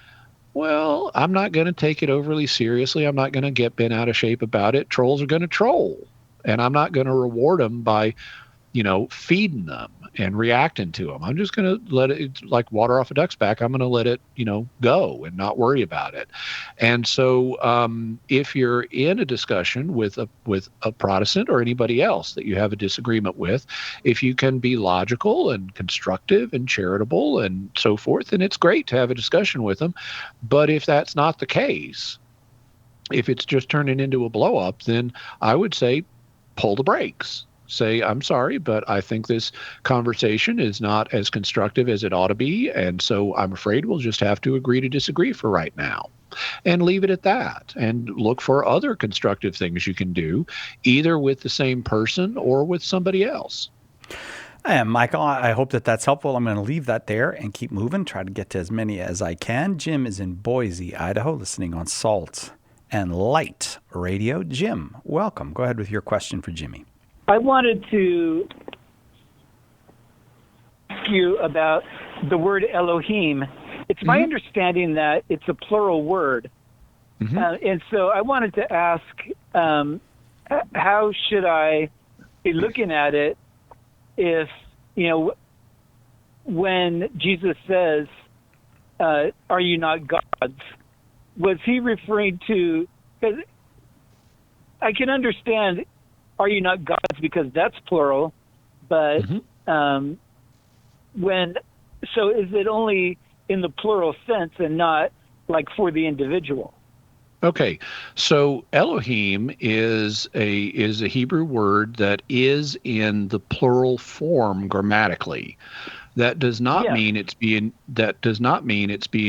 Speaker 2: well, I'm not going to take it overly seriously. I'm not going to get bent out of shape about it. Trolls are going to troll, and I'm not going to reward them by feeding them and reacting to them. I'm just going to let it, like water off a duck's back. I'm going to let it, go and not worry about it. And so if you're in a discussion with a Protestant or anybody else that you have a disagreement with, if you can be logical and constructive and charitable and so forth, then it's great to have a discussion with them. But if that's not the case, if it's just turning into a blow up, then I would say pull the brakes. Say, I'm sorry, but I think this conversation is not as constructive as it ought to be. And so I'm afraid we'll just have to agree to disagree for right now and leave it at that and look for other constructive things you can do, either with the same person or with somebody else.
Speaker 1: And Michael, I hope that's helpful. I'm going to leave that there and keep moving, try to get to as many as I can. Jim is in Boise, Idaho, listening on Salt and Light Radio. Jim, welcome. Go ahead with your question for Jimmy.
Speaker 7: I wanted to ask you about the word Elohim. It's my understanding that it's a plural word. And so I wanted to ask, how should I be looking at it if, when Jesus says, are you not gods? Was he referring to, because I can understand, are you not gods, because that's plural, but so is it only in the plural sense and not like for the individual?
Speaker 2: Okay, so Elohim is a Hebrew word that is in the plural form grammatically. That does not mean it's being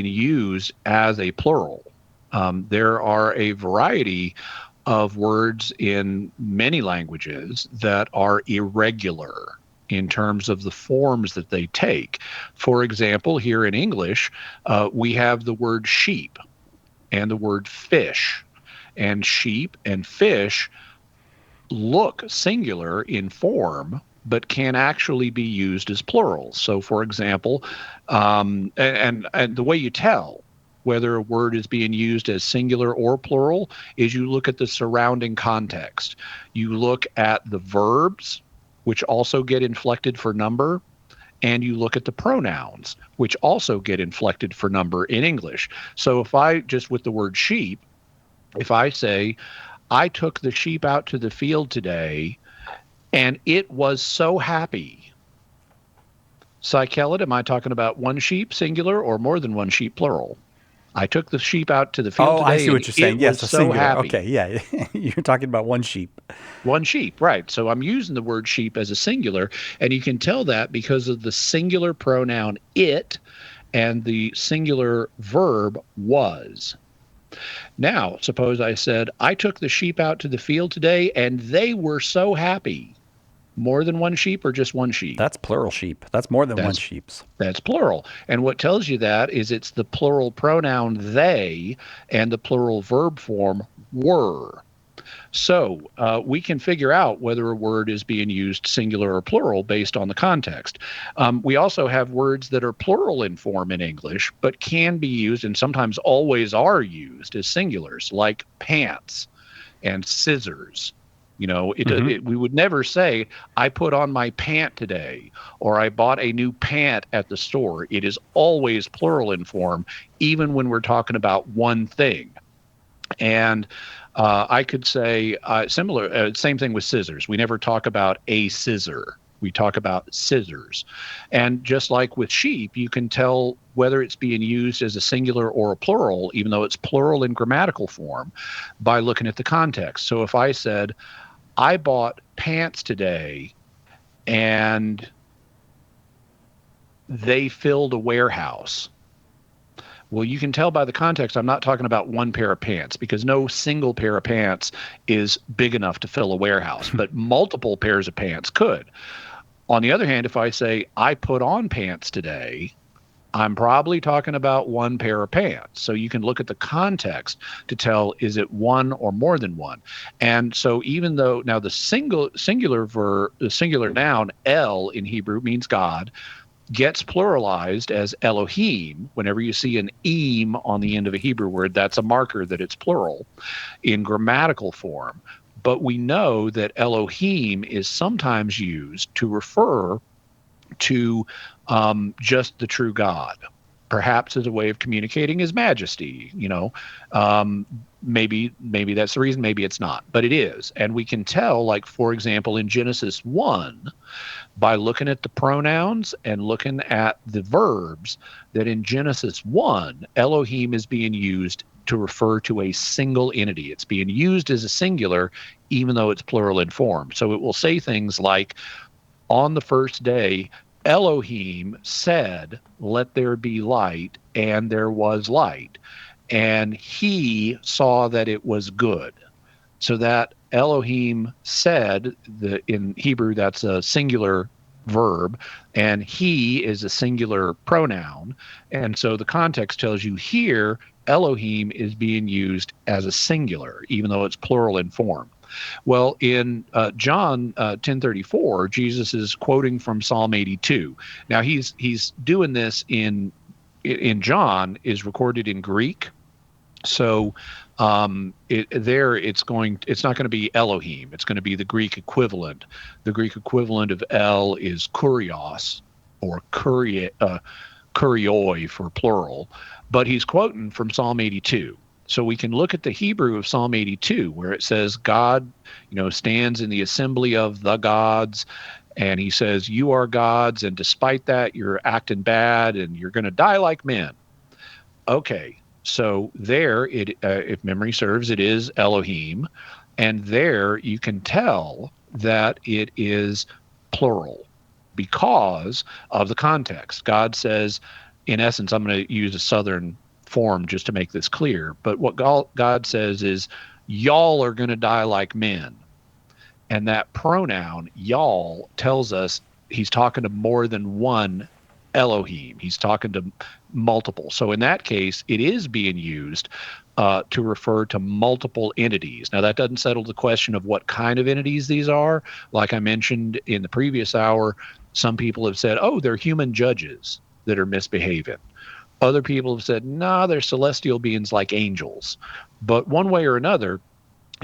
Speaker 2: used as a plural. There are a variety of words in many languages that are irregular in terms of the forms that they take. For example, here in English, we have the word sheep and the word fish. And sheep and fish look singular in form, but can actually be used as plural. So, for example, and the way you tell whether a word is being used as singular or plural is you look at the surrounding context. You look at the verbs, which also get inflected for number, and you look at the pronouns, which also get inflected for number in English. So if I just with the word sheep, if I say, I took the sheep out to the field today and it was so happy. Psychelit, am I talking about one sheep, singular, or more than one sheep, plural? I took the sheep out to the field today.
Speaker 1: I see what you're saying. Yes,
Speaker 2: was
Speaker 1: a
Speaker 2: so
Speaker 1: singular.
Speaker 2: happy.
Speaker 1: Okay, yeah. You're talking about one sheep.
Speaker 2: One sheep, right. So I'm using the word sheep as a singular, and you can tell that because of the singular pronoun it and the singular verb was. Now, suppose I said, I took the sheep out to the field today, and they were so happy. More than one sheep or just one sheep?
Speaker 1: That's plural sheep. That's more than one sheeps.
Speaker 2: That's plural. And what tells you that is it's the plural pronoun they and the plural verb form were. So we can figure out whether a word is being used singular or plural based on the context. We also have words that are plural in form in English, but can be used and sometimes always are used as singulars, like pants and scissors. You know, we would never say, I put on my pant today, or I bought a new pant at the store. It is always plural in form, even when we're talking about one thing. And I could say same thing with scissors. We never talk about a scissor. We talk about scissors. And just like with sheep, you can tell whether it's being used as a singular or a plural, even though it's plural in grammatical form, by looking at the context. So if I said, I bought pants today and they filled a warehouse. Well, you can tell by the context I'm not talking about one pair of pants, because no single pair of pants is big enough to fill a warehouse, but multiple pairs of pants could. On the other hand, if I say I put on pants today, I'm probably talking about one pair of pants. So you can look at the context to tell, is it one or more than one? And so even though now the singular noun El in Hebrew means God, gets pluralized as Elohim. Whenever you see an im on the end of a Hebrew word, that's a marker that it's plural in grammatical form. But we know that Elohim is sometimes used to refer to just the true God, perhaps as a way of communicating his majesty. You know, maybe that's the reason, maybe it's not, but it is. And we can tell, like, for example, in Genesis 1, by looking at the pronouns and looking at the verbs, that in Genesis 1, Elohim is being used to refer to a single entity. It's being used as a singular, even though it's plural in form. So it will say things like, on the first day, Elohim said, let there be light, and there was light. And he saw that it was good. So that Elohim said, in Hebrew, that's a singular verb, and he is a singular pronoun. And so the context tells you here, Elohim is being used as a singular, even though it's plural in form. Well, in John 10:34, Jesus is quoting from Psalm 82. Now he's doing this in John is recorded in Greek, so it's not going to be Elohim. It's going to be the Greek equivalent. The Greek equivalent of El is kurios, or kurioi for plural, but he's quoting from Psalm 82. So we can look at the Hebrew of Psalm 82, where it says God, stands in the assembly of the gods, and he says, you are gods, and despite that, you're acting bad, and you're going to die like men. Okay, so there, if memory serves, it is Elohim, and there you can tell that it is plural because of the context. God says, in essence, I'm going to use a Southern form just to make this clear, but what God says is, y'all are going to die like men. And that pronoun, y'all, tells us he's talking to more than one Elohim. He's talking to multiple. So in that case, it is being used to refer to multiple entities. Now, that doesn't settle the question of what kind of entities these are. Like I mentioned in the previous hour, some people have said, oh, they're human judges that are misbehaving. Other people have said, nah, they're celestial beings like angels. But one way or another,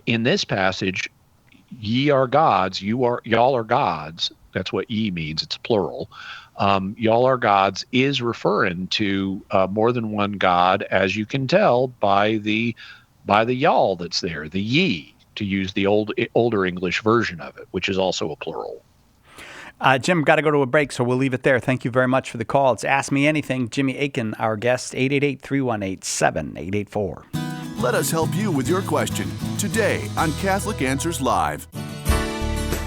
Speaker 2: in this passage, ye are gods, y'all are gods. That's what ye means. It's plural. Y'all are gods is referring to more than one God, as you can tell by the y'all that's there, the ye, to use the older English version of it, which is also a plural.
Speaker 1: Jim, got to go to a break, so we'll leave it there. Thank you very much for the call. It's Ask Me Anything. Jimmy Akin, our guest, 888-318-7884.
Speaker 8: Let us help you with your question today on Catholic Answers Live.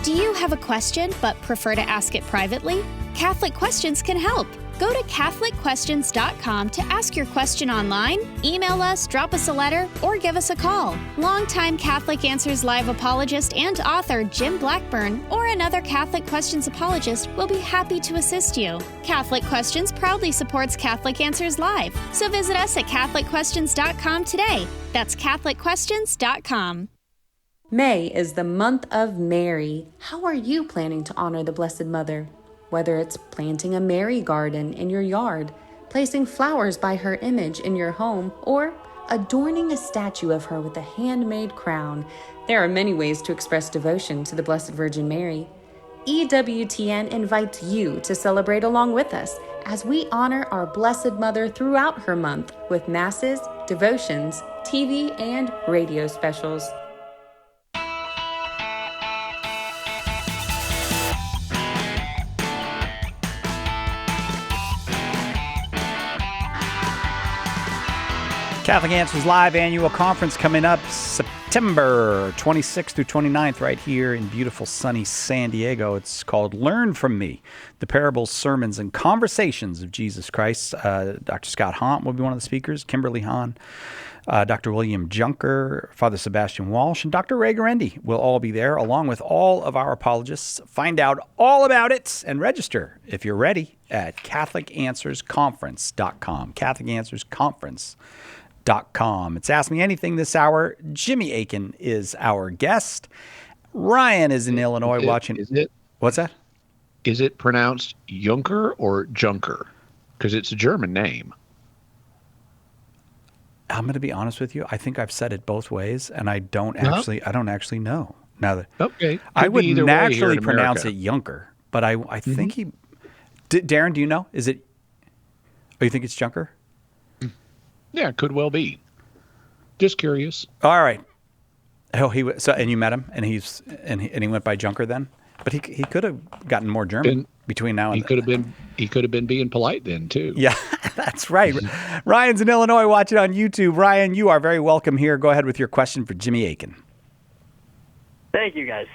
Speaker 9: Do you have a question but prefer to ask it privately? Catholic Questions can help. Go to CatholicQuestions.com to ask your question online, email us, drop us a letter, or give us a call. Longtime Catholic Answers Live apologist and author Jim Blackburn or another Catholic Questions apologist will be happy to assist you. Catholic Questions proudly supports Catholic Answers Live, so visit us at CatholicQuestions.com today. That's CatholicQuestions.com.
Speaker 23: May is the month of Mary. How are you planning to honor the Blessed Mother? Whether it's planting a Mary garden in your yard, placing flowers by her image in your home, or adorning a statue of her with a handmade crown, there are many ways to express devotion to the Blessed Virgin Mary. EWTN invites you to celebrate along with us as we honor our Blessed Mother throughout her month with masses, devotions, TV, and radio specials.
Speaker 1: Catholic Answers Live annual conference coming up September 26th through 29th right here in beautiful sunny San Diego. It's called Learn From Me, the Parables, Sermons, and Conversations of Jesus Christ. Dr. Scott Haunt will be one of the speakers, Kimberly Hahn, Dr. William Junker, Father Sebastian Walsh, and Dr. Ray Garendi will all be there, along with all of our apologists. Find out all about it and register, if you're ready, at CatholicAnswersConference.com. CatholicAnswersConference.com. It's Ask Me Anything this hour. Jimmy Akin is our guest. Ryan is in Illinois watching. What's that?
Speaker 2: Is it pronounced Junker or Junker? Because it's a German name.
Speaker 1: I'm going to be honest with you. I think I've said it both ways, and I don't actually know. Now that I would naturally pronounce it Junker, but I think he. Darren, do you know? Is it? Oh, you think it's Junker?
Speaker 2: Yeah, could well be. Just curious.
Speaker 1: All right. Oh, and you met him, and he went by Junker then, but he could have gotten more German between now and
Speaker 2: he could have been being polite then too.
Speaker 1: Yeah, that's right. Ryan's in Illinois watching on YouTube. Ryan, you are very welcome here. Go ahead with your question for Jimmy Akin.
Speaker 24: Thank you, guys.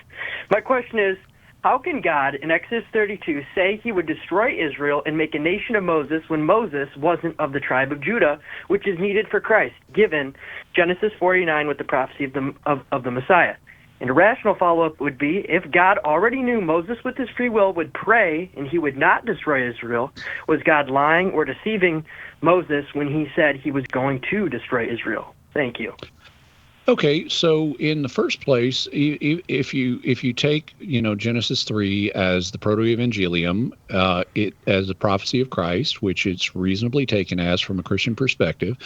Speaker 24: My question is, how can God in Exodus 32 say he would destroy Israel and make a nation of Moses when Moses wasn't of the tribe of Judah, which is needed for Christ, given Genesis 49 with the prophecy of the Messiah? And a rational follow-up would be, if God already knew Moses with his free will would pray and he would not destroy Israel, was God lying or deceiving Moses when he said he was going to destroy Israel? Thank you.
Speaker 2: Okay, so in the first place, if you take Genesis 3 as the proto-evangelium, it as the prophecy of Christ, which it's reasonably taken as from a Christian perspective,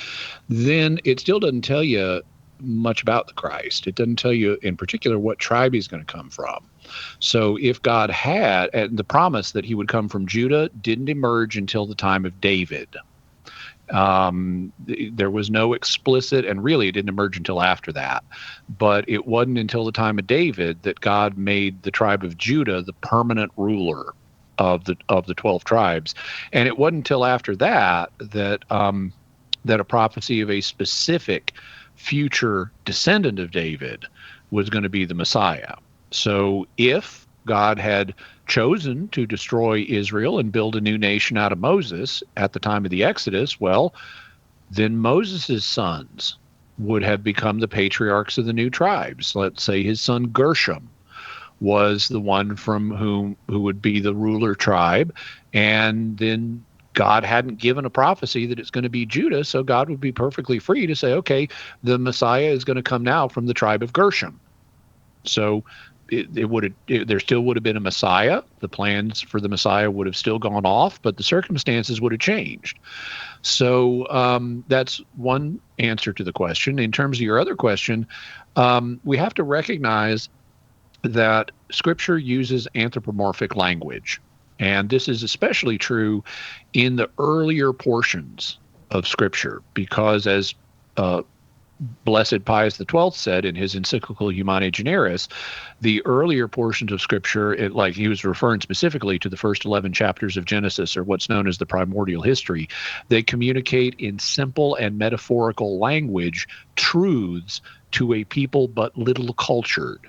Speaker 2: then it still doesn't tell you much about the Christ. It doesn't tell you in particular what tribe he's going to come from. So if God had, and the promise that he would come from Judah didn't emerge until the time of David. There was no explicit, and really it didn't emerge until after that, but it wasn't until the time of David that God made the tribe of Judah the permanent ruler of the 12 tribes. And it wasn't until after that that a prophecy of a specific future descendant of David was going to be the Messiah. So if God had chosen to destroy Israel and build a new nation out of Moses at the time of the Exodus, well, then Moses' sons would have become the patriarchs of the new tribes. Let's say his son Gershom was the one from who would be the ruler tribe, and then God hadn't given a prophecy that it's going to be Judah, so God would be perfectly free to say, okay, the Messiah is going to come now from the tribe of Gershom. So there still would have been a Messiah. The plans for the Messiah would have still gone off, but the circumstances would have changed. So that's one answer to the question. In terms of your other question, we have to recognize that Scripture uses anthropomorphic language. And this is especially true in the earlier portions of Scripture, because as Blessed Pius XII said in his encyclical Humanae Generis, the earlier portions of Scripture, like he was referring specifically to the first 11 chapters of Genesis, or what's known as the primordial history, they communicate in simple and metaphorical language truths to a people but little cultured.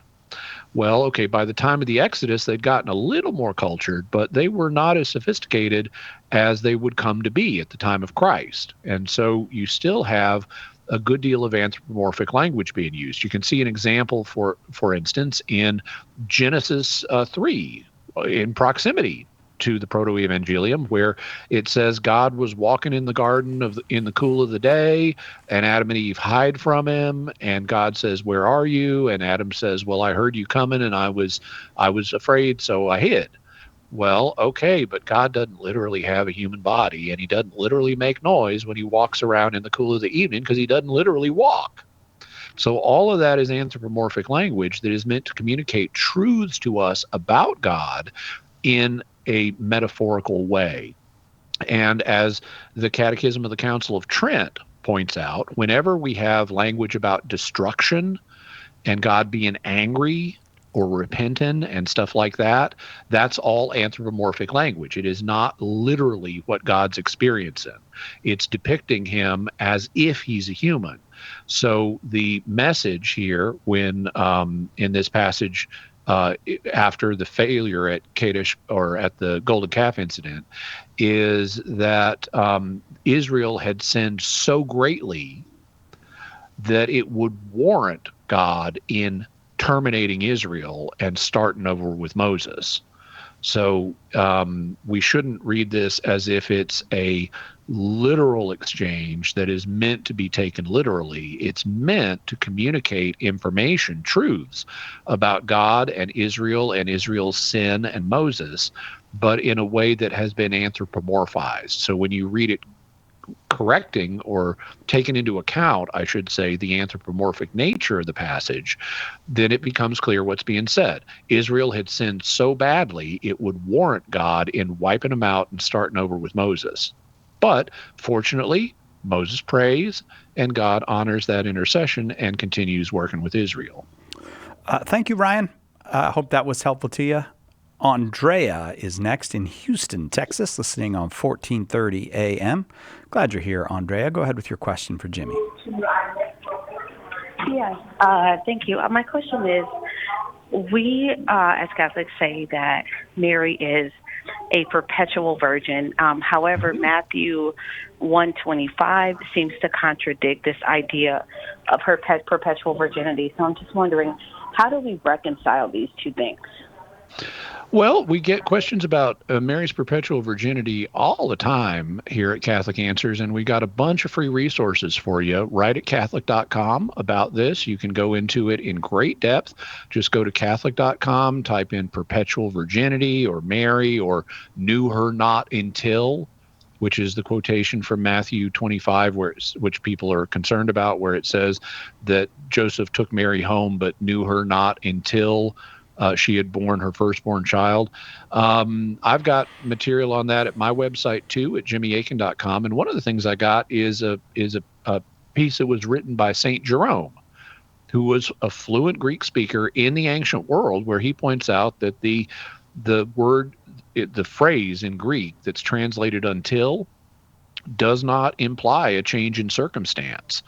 Speaker 2: Well, okay, by the time of the Exodus, they'd gotten a little more cultured, but they were not as sophisticated as they would come to be at the time of Christ. And so you still have a good deal of anthropomorphic language being used. You can see an example, for instance, in Genesis 3, in proximity to the Proto-Evangelium, where it says God was walking in the garden in the cool of the day, and Adam and Eve hide from him, and God says, "Where are you?" And Adam says, "Well, I heard you coming, and I was afraid, so I hid." Well, okay, but God doesn't literally have a human body, and he doesn't literally make noise when he walks around in the cool of the evening, because he doesn't literally walk. So all of that is anthropomorphic language that is meant to communicate truths to us about God in a metaphorical way. And as the Catechism of the Council of Trent points out, whenever we have language about destruction and God being angry or repentant and stuff like that, that's all anthropomorphic language. It is not literally what God's experiencing. It's depicting him as if he's a human. So the message here, when in this passage, after the failure at Kadesh, or at the Golden Calf incident, is that Israel had sinned so greatly that it would warrant God in terminating Israel and starting over with Moses. So we shouldn't read this as if it's a literal exchange that is meant to be taken literally. It's meant to communicate information, truths about God and Israel's sin and Moses, but in a way that has been anthropomorphized. So when you read it correcting, or taking into account, I should say, the anthropomorphic nature of the passage, then it becomes clear what's being said. Israel had sinned so badly, it would warrant God in wiping them out and starting over with Moses. But fortunately, Moses prays, and God honors that intercession and continues working with Israel.
Speaker 1: Thank you, Ryan. I hope that was helpful to you. Andrea is next in Houston, Texas, listening on 1430 AM. Glad you're here, Andrea. Go ahead with your question for Jimmy.
Speaker 10: Yes, thank you. My question is, we as Catholics say that Mary is a perpetual virgin. However, Matthew 1:25 seems to contradict this idea of her perpetual virginity. So I'm just wondering, how do we reconcile these two things?
Speaker 2: Well, we get questions about Mary's perpetual virginity all the time here at Catholic Answers, and we got a bunch of free resources for you right at Catholic.com about this. You can go into it in great depth. Just go to Catholic.com, type in perpetual virginity or Mary or knew her not until, which is the quotation from Matthew 25, which people are concerned about, where it says that Joseph took Mary home but knew her not until she had born her firstborn child. I've got material on that at my website too, at jimmyakin.com. And one of the things I got is a piece that was written by St. Jerome, who was a fluent Greek speaker in the ancient world, where he points out that the phrase in Greek that's translated until does not imply a change in circumstance.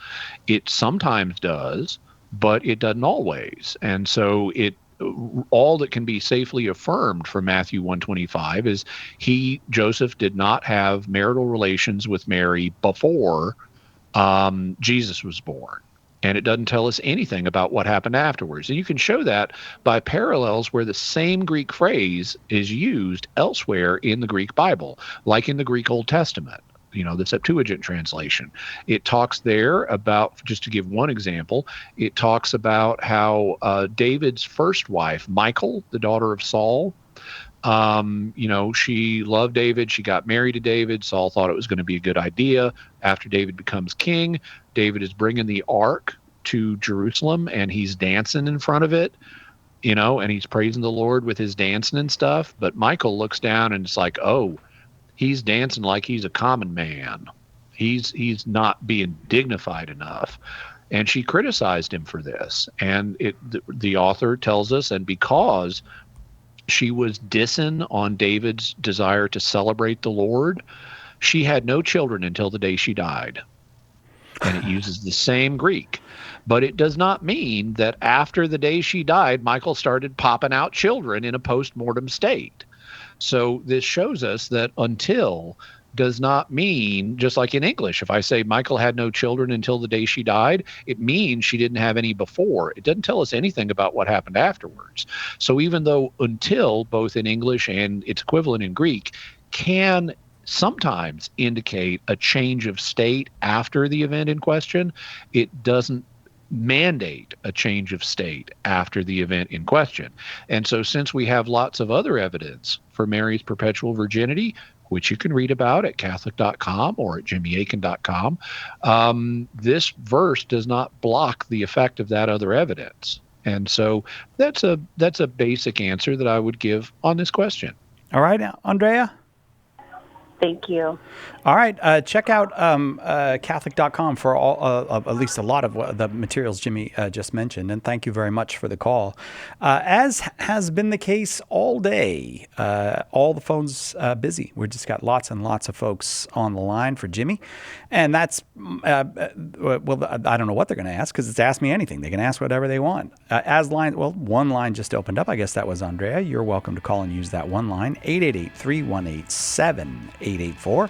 Speaker 2: It sometimes does, but it doesn't always. And so all that can be safely affirmed from Matthew 1:25 is Joseph did not have marital relations with Mary before Jesus was born. And it doesn't tell us anything about what happened afterwards. And you can show that by parallels where the same Greek phrase is used elsewhere in the Greek Bible, like in the Greek Old Testament. The Septuagint translation. It talks there about, just to give one example, it talks about how David's first wife, Michal, the daughter of Saul, she loved David. She got married to David. Saul thought it was going to be a good idea. After David becomes king, David is bringing the ark to Jerusalem, and he's dancing in front of it, and he's praising the Lord with his dancing and stuff. But Michal looks down and it's like, oh, he's dancing like he's a common man. He's not being dignified enough. And she criticized him for this. And the author tells us, and because she was dissing on David's desire to celebrate the Lord, she had no children until the day she died. And it uses the same Greek. But it does not mean that after the day she died, Michael started popping out children in a post-mortem state. So this shows us that until does not mean, just like in English, if I say Michael had no children until the day she died, it means she didn't have any before. It doesn't tell us anything about what happened afterwards. So even though until, both in English and its equivalent in Greek, can sometimes indicate a change of state after the event in question, it doesn't mandate a change of state after the event in question. And so since we have lots of other evidence for Mary's perpetual virginity, which you can read about at Catholic.com or at JimmyAkin.com, this verse does not block the effect of that other evidence. And so that's a basic answer that I would give on this question.
Speaker 1: All right, now, Andrea?
Speaker 10: Thank you.
Speaker 1: All right. Check out Catholic.com for all, at least a lot of the materials Jimmy just mentioned. And thank you very much for the call. As has been the case all day, all the phones busy. We've just got lots and lots of folks on the line for Jimmy. And that's, well, I don't know what they're going to ask because it's Ask Me Anything. They can ask whatever they want. One line just opened up. I guess that was Andrea. You're welcome to call and use that one line, 888-318-7884.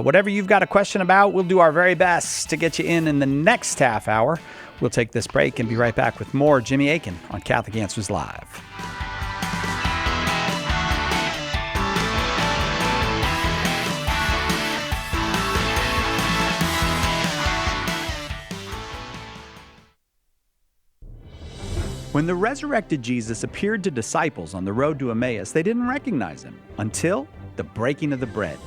Speaker 1: Whatever you've got a question about, we'll do our very best to get you in the next half hour. We'll take this break and be right back with more Jimmy Akin on Catholic Answers Live. When the resurrected Jesus appeared to disciples on the road to Emmaus, they didn't recognize him until the breaking of the bread.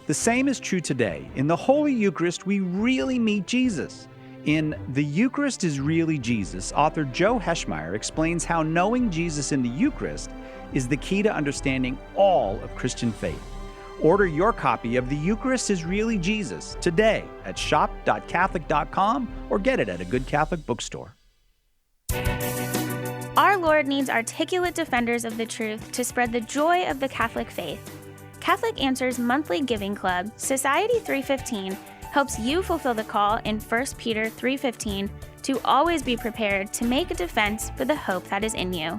Speaker 1: The same is true today. In the Holy Eucharist, we really meet Jesus. In The Eucharist is Really Jesus, author Joe Heschmeyer explains how knowing Jesus in the Eucharist is the key to understanding all of Christian faith. Order your copy of The Eucharist is Really Jesus today at shop.catholic.com or get it at a good Catholic bookstore.
Speaker 16: Our Lord needs articulate defenders of the truth to spread the joy of the Catholic faith. Catholic Answers Monthly Giving Club, Society 315, helps you fulfill the call in 1 Peter 3:15 to always be prepared to make a defense for the hope that is in you.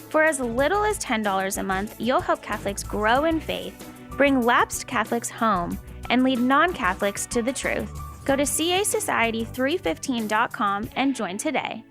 Speaker 16: For as little as $10 a month, you'll help Catholics grow in faith, bring lapsed Catholics home, and lead non-Catholics to the truth. Go to casociety315.com and join today.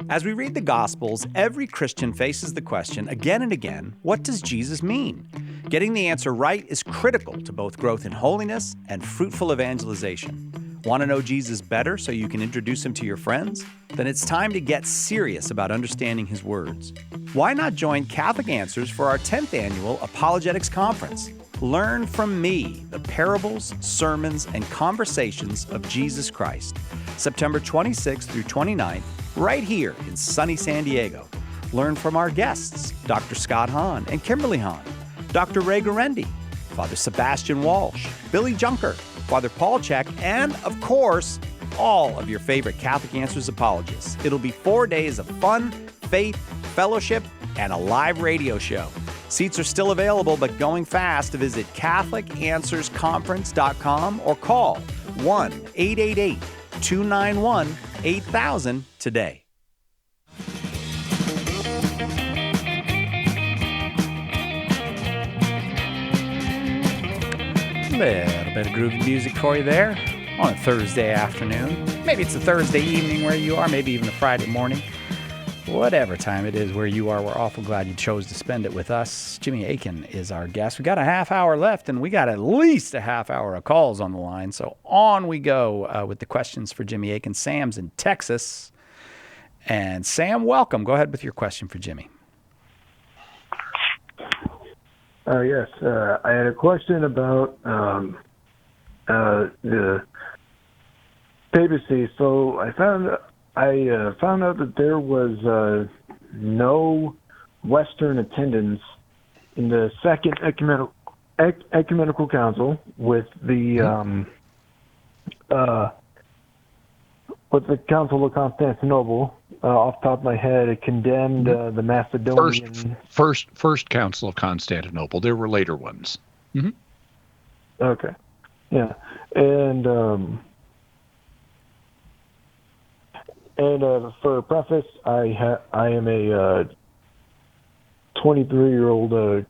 Speaker 1: As we read the Gospels, every Christian faces the question again and again, what does Jesus mean? Getting the answer right is critical to both growth in holiness and fruitful evangelization. Want to know Jesus better so you can introduce him to your friends? Then it's time to get serious about understanding his words. Why not join Catholic Answers for our 10th annual Apologetics Conference? Learn from me the parables, sermons, and conversations of Jesus Christ. September 26th through 29th, right here in sunny San Diego. Learn from our guests, Dr. Scott Hahn and Kimberly Hahn, Dr. Ray Garendi, Father Sebastian Walsh, Billy Junker, Father Paul Check, and, of course, all of your favorite Catholic Answers apologists. It'll be 4 days of fun, faith, fellowship, and a live radio show. Seats are still available, but going fast to visit CatholicAnswersConference.com or call 1-888-291-8000 today. A little bit of groovy music for you there on a Thursday afternoon. Maybe it's a Thursday evening where you are, maybe even a Friday morning. Whatever time it is where you are, we're awful glad you chose to spend it with us. Jimmy Akin is our guest. We got a half hour left, and we got at least a half hour of calls on the line. So on we go with the questions for Jimmy Akin. Sam's in Texas. And Sam, welcome. Go ahead with your question for Jimmy.
Speaker 11: Yes, I had a question about the papacy. So I found out that there was no Western attendance in the Second Ecumenical Council with the with the Council of Constantinople, off the top of my head, it condemned the Macedonian.
Speaker 2: First Council of Constantinople. There were later ones. Mm-hmm.
Speaker 11: Okay. Yeah. And for a preface, I am a 23-year-old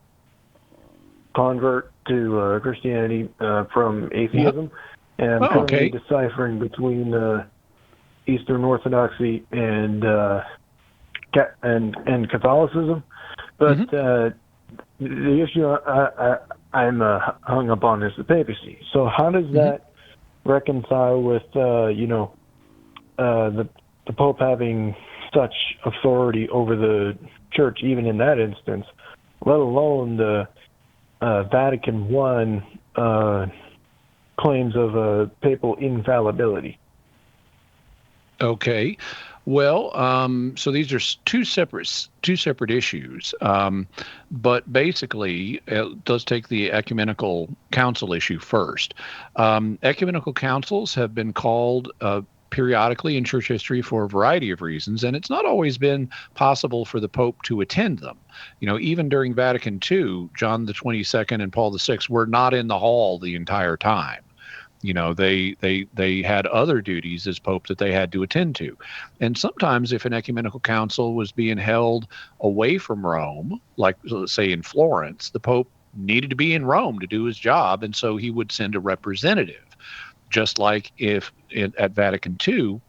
Speaker 11: convert to Christianity from atheism, and I'm currently deciphering between Eastern Orthodoxy and Catholicism. But the issue I'm hung up on is the papacy. So how does that reconcile with the Pope having such authority over the Church, even in that instance, let alone the Vatican I claims of papal infallibility?
Speaker 2: Okay. Well, so these are two separate issues, but basically, let's take the ecumenical council issue first. Ecumenical councils have been called periodically in church history for a variety of reasons, and it's not always been possible for the Pope to attend them. Even during Vatican II, John the 22nd and Paul VI were not in the hall the entire time. They had other duties as Pope that they had to attend to. And sometimes if an ecumenical council was being held away from Rome, like let's say in Florence, the Pope needed to be in Rome to do his job, and so he would send a representative. Just like at Vatican II,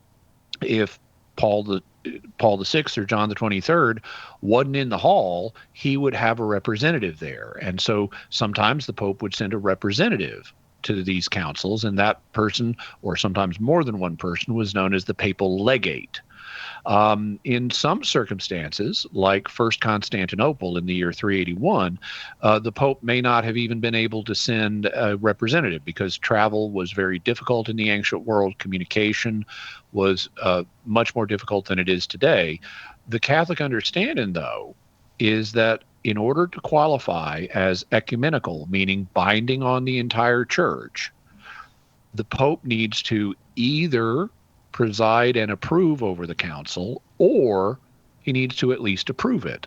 Speaker 2: if Paul VI or John the 23rd wasn't in the hall, he would have a representative there. And so sometimes the Pope would send a representative to these councils, and that person, or sometimes more than one person, was known as the papal legate. In some circumstances, like First Constantinople in the year 381, the Pope may not have even been able to send a representative because travel was very difficult in the ancient world. Communication was much more difficult than it is today. The Catholic understanding, though, is that in order to qualify as ecumenical, meaning binding on the entire church, the Pope needs to either preside and approve over the council, or he needs to at least approve it.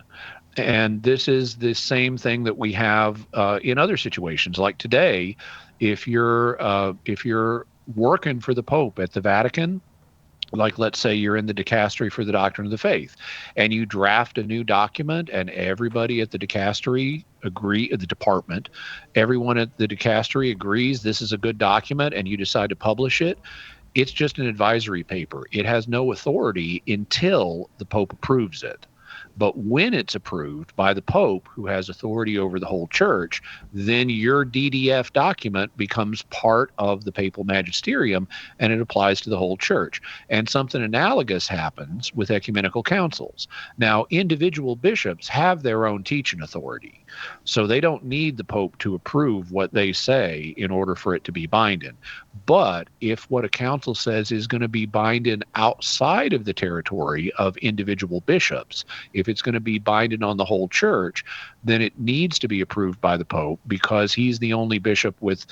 Speaker 2: And this is the same thing that we have in other situations. Like today, if you're working for the Pope at the Vatican, like let's say you're in the dicastery for the doctrine of the faith, and you draft a new document, and everybody at the dicastery the department, everyone at the dicastery agrees this is a good document, and you decide to publish it, it's just an advisory paper. It has no authority until the Pope approves it. But when it's approved by the Pope, who has authority over the whole church, then your DDF document becomes part of the papal magisterium, and it applies to the whole church. And something analogous happens with ecumenical councils. Now, individual bishops have their own teaching authority, so they don't need the Pope to approve what they say in order for it to be binding. But if what a council says is going to be binding outside of the territory of individual bishops, if it's going to be binding on the whole church, then it needs to be approved by the Pope, because he's the only bishop with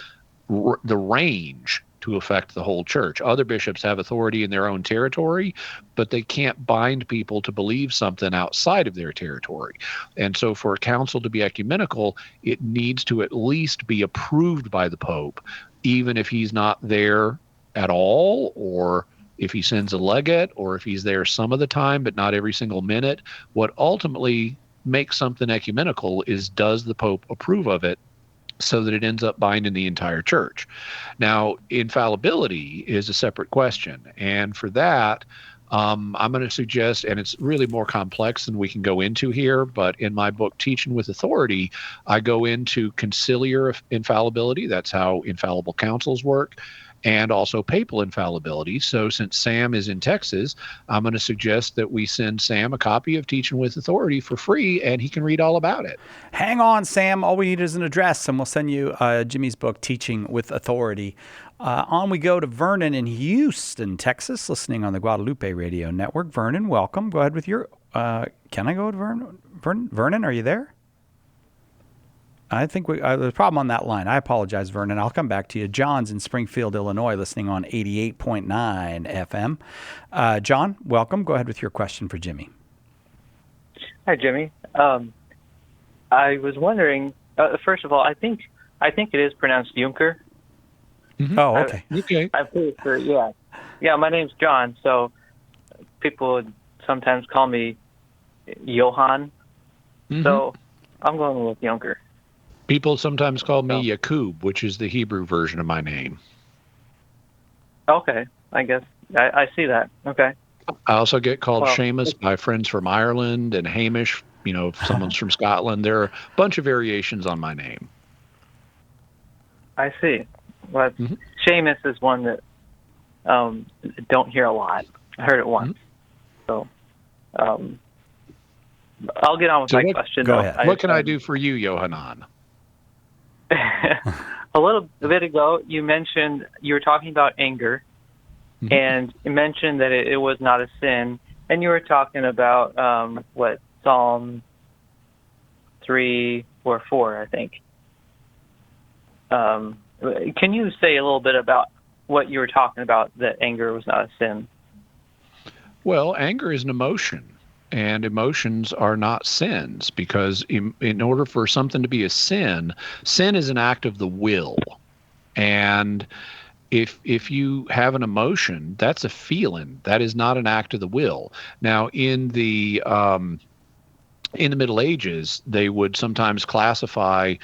Speaker 2: the range to affect the whole church. Other bishops have authority in their own territory, but they can't bind people to believe something outside of their territory. And so for a council to be ecumenical, it needs to at least be approved by the Pope, even if he's not there at all, or if he sends a legate, or if he's there some of the time but not every single minute. What ultimately makes something ecumenical is, does the Pope approve of it, so that it ends up binding the entire church. Now, infallibility is a separate question. And for that, I'm going to suggest, and it's really more complex than we can go into here, but in my book, Teaching with Authority, I go into conciliar infallibility. That's how infallible councils work. And also papal infallibility. So since Sam is in Texas, I'm going to suggest that we send Sam a copy of Teaching with Authority for free, and he can read all about it.
Speaker 1: Hang on, Sam. All we need is an address, and we'll send you Jimmy's book, Teaching with Authority. On we go to Vernon in Houston, Texas, listening on the Guadalupe Radio Network. Vernon, welcome. Go ahead with your... can I go to Vernon? Vernon, are you there? I think there's a problem on that line. I apologize, Vernon. I'll come back to you. John's in Springfield, Illinois, listening on 88.9 FM. John, welcome. Go ahead with your question for Jimmy.
Speaker 12: Hi, Jimmy. I was wondering. First of all, I think it is pronounced Junker.
Speaker 1: Mm-hmm. Oh, okay.
Speaker 2: Okay.
Speaker 12: I'm pretty sure. Yeah. Yeah. My name's John, so people would sometimes call me Johann.
Speaker 2: Mm-hmm.
Speaker 12: So I'm going with Junker.
Speaker 2: People sometimes call me Yakub, which is the Hebrew version of my name.
Speaker 12: Okay. I guess I see that. Okay.
Speaker 2: I also get called Seamus by friends from Ireland, and Hamish, if someone's from Scotland. There are a bunch of variations on my name.
Speaker 12: I see. Well, Seamus is one that don't hear a lot. I heard it once. So I'll get on with my question.
Speaker 2: Go ahead. What can I do for you, Yohanan?
Speaker 12: A little bit ago, you were talking about anger, and you mentioned that it was not a sin, and you were talking about Psalm 3 or 4, I think. Can you say a little bit about what you were talking about, that anger was not a sin?
Speaker 2: Well, anger is an emotion, and emotions are not sins, because in order for something to be a sin is an act of the will. And if you have an emotion, that's a feeling. That is not an act of the will. Now, in the Middle Ages, they would sometimes classify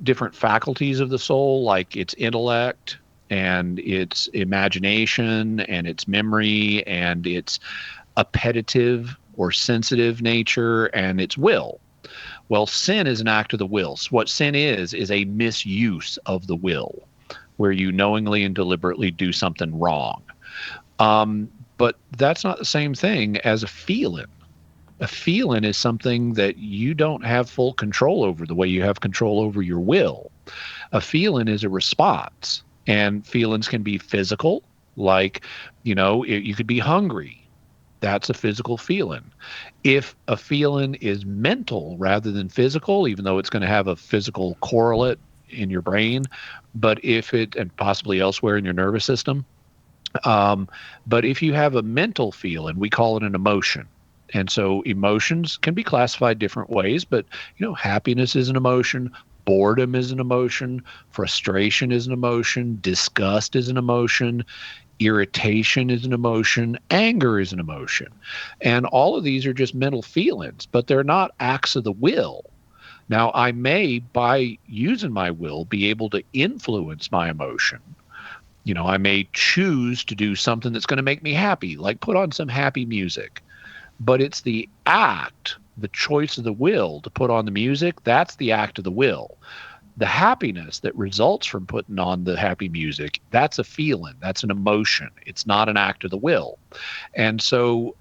Speaker 2: different faculties of the soul, like its intellect and its imagination and its memory and its appetitive or sensitive nature and its will. Well, sin is an act of the will. So what sin is a misuse of the will, where you knowingly and deliberately do something wrong. But that's not the same thing as a feeling. A feeling is something that you don't have full control over the way you have control over your will. A feeling is a response, and feelings can be physical, like, you could be hungry. That's a physical feeling. If a feeling is mental rather than physical, even though it's going to have a physical correlate in your brain, and possibly elsewhere in your nervous system, but if you have a mental feeling, we call it an emotion. And so emotions can be classified different ways, but happiness is an emotion, boredom is an emotion, frustration is an emotion, disgust is an emotion, irritation is an emotion, anger is an emotion. And all of these are just mental feelings, but they're not acts of the will. Now, I may, by using my will, be able to influence my emotion. I may choose to do something that's going to make me happy, like put on some happy music. But it's the act, the choice of the will to put on the music, that's the act of the will. The happiness that results from putting on the happy music, that's a feeling, that's an emotion. It's not an act of the will. And so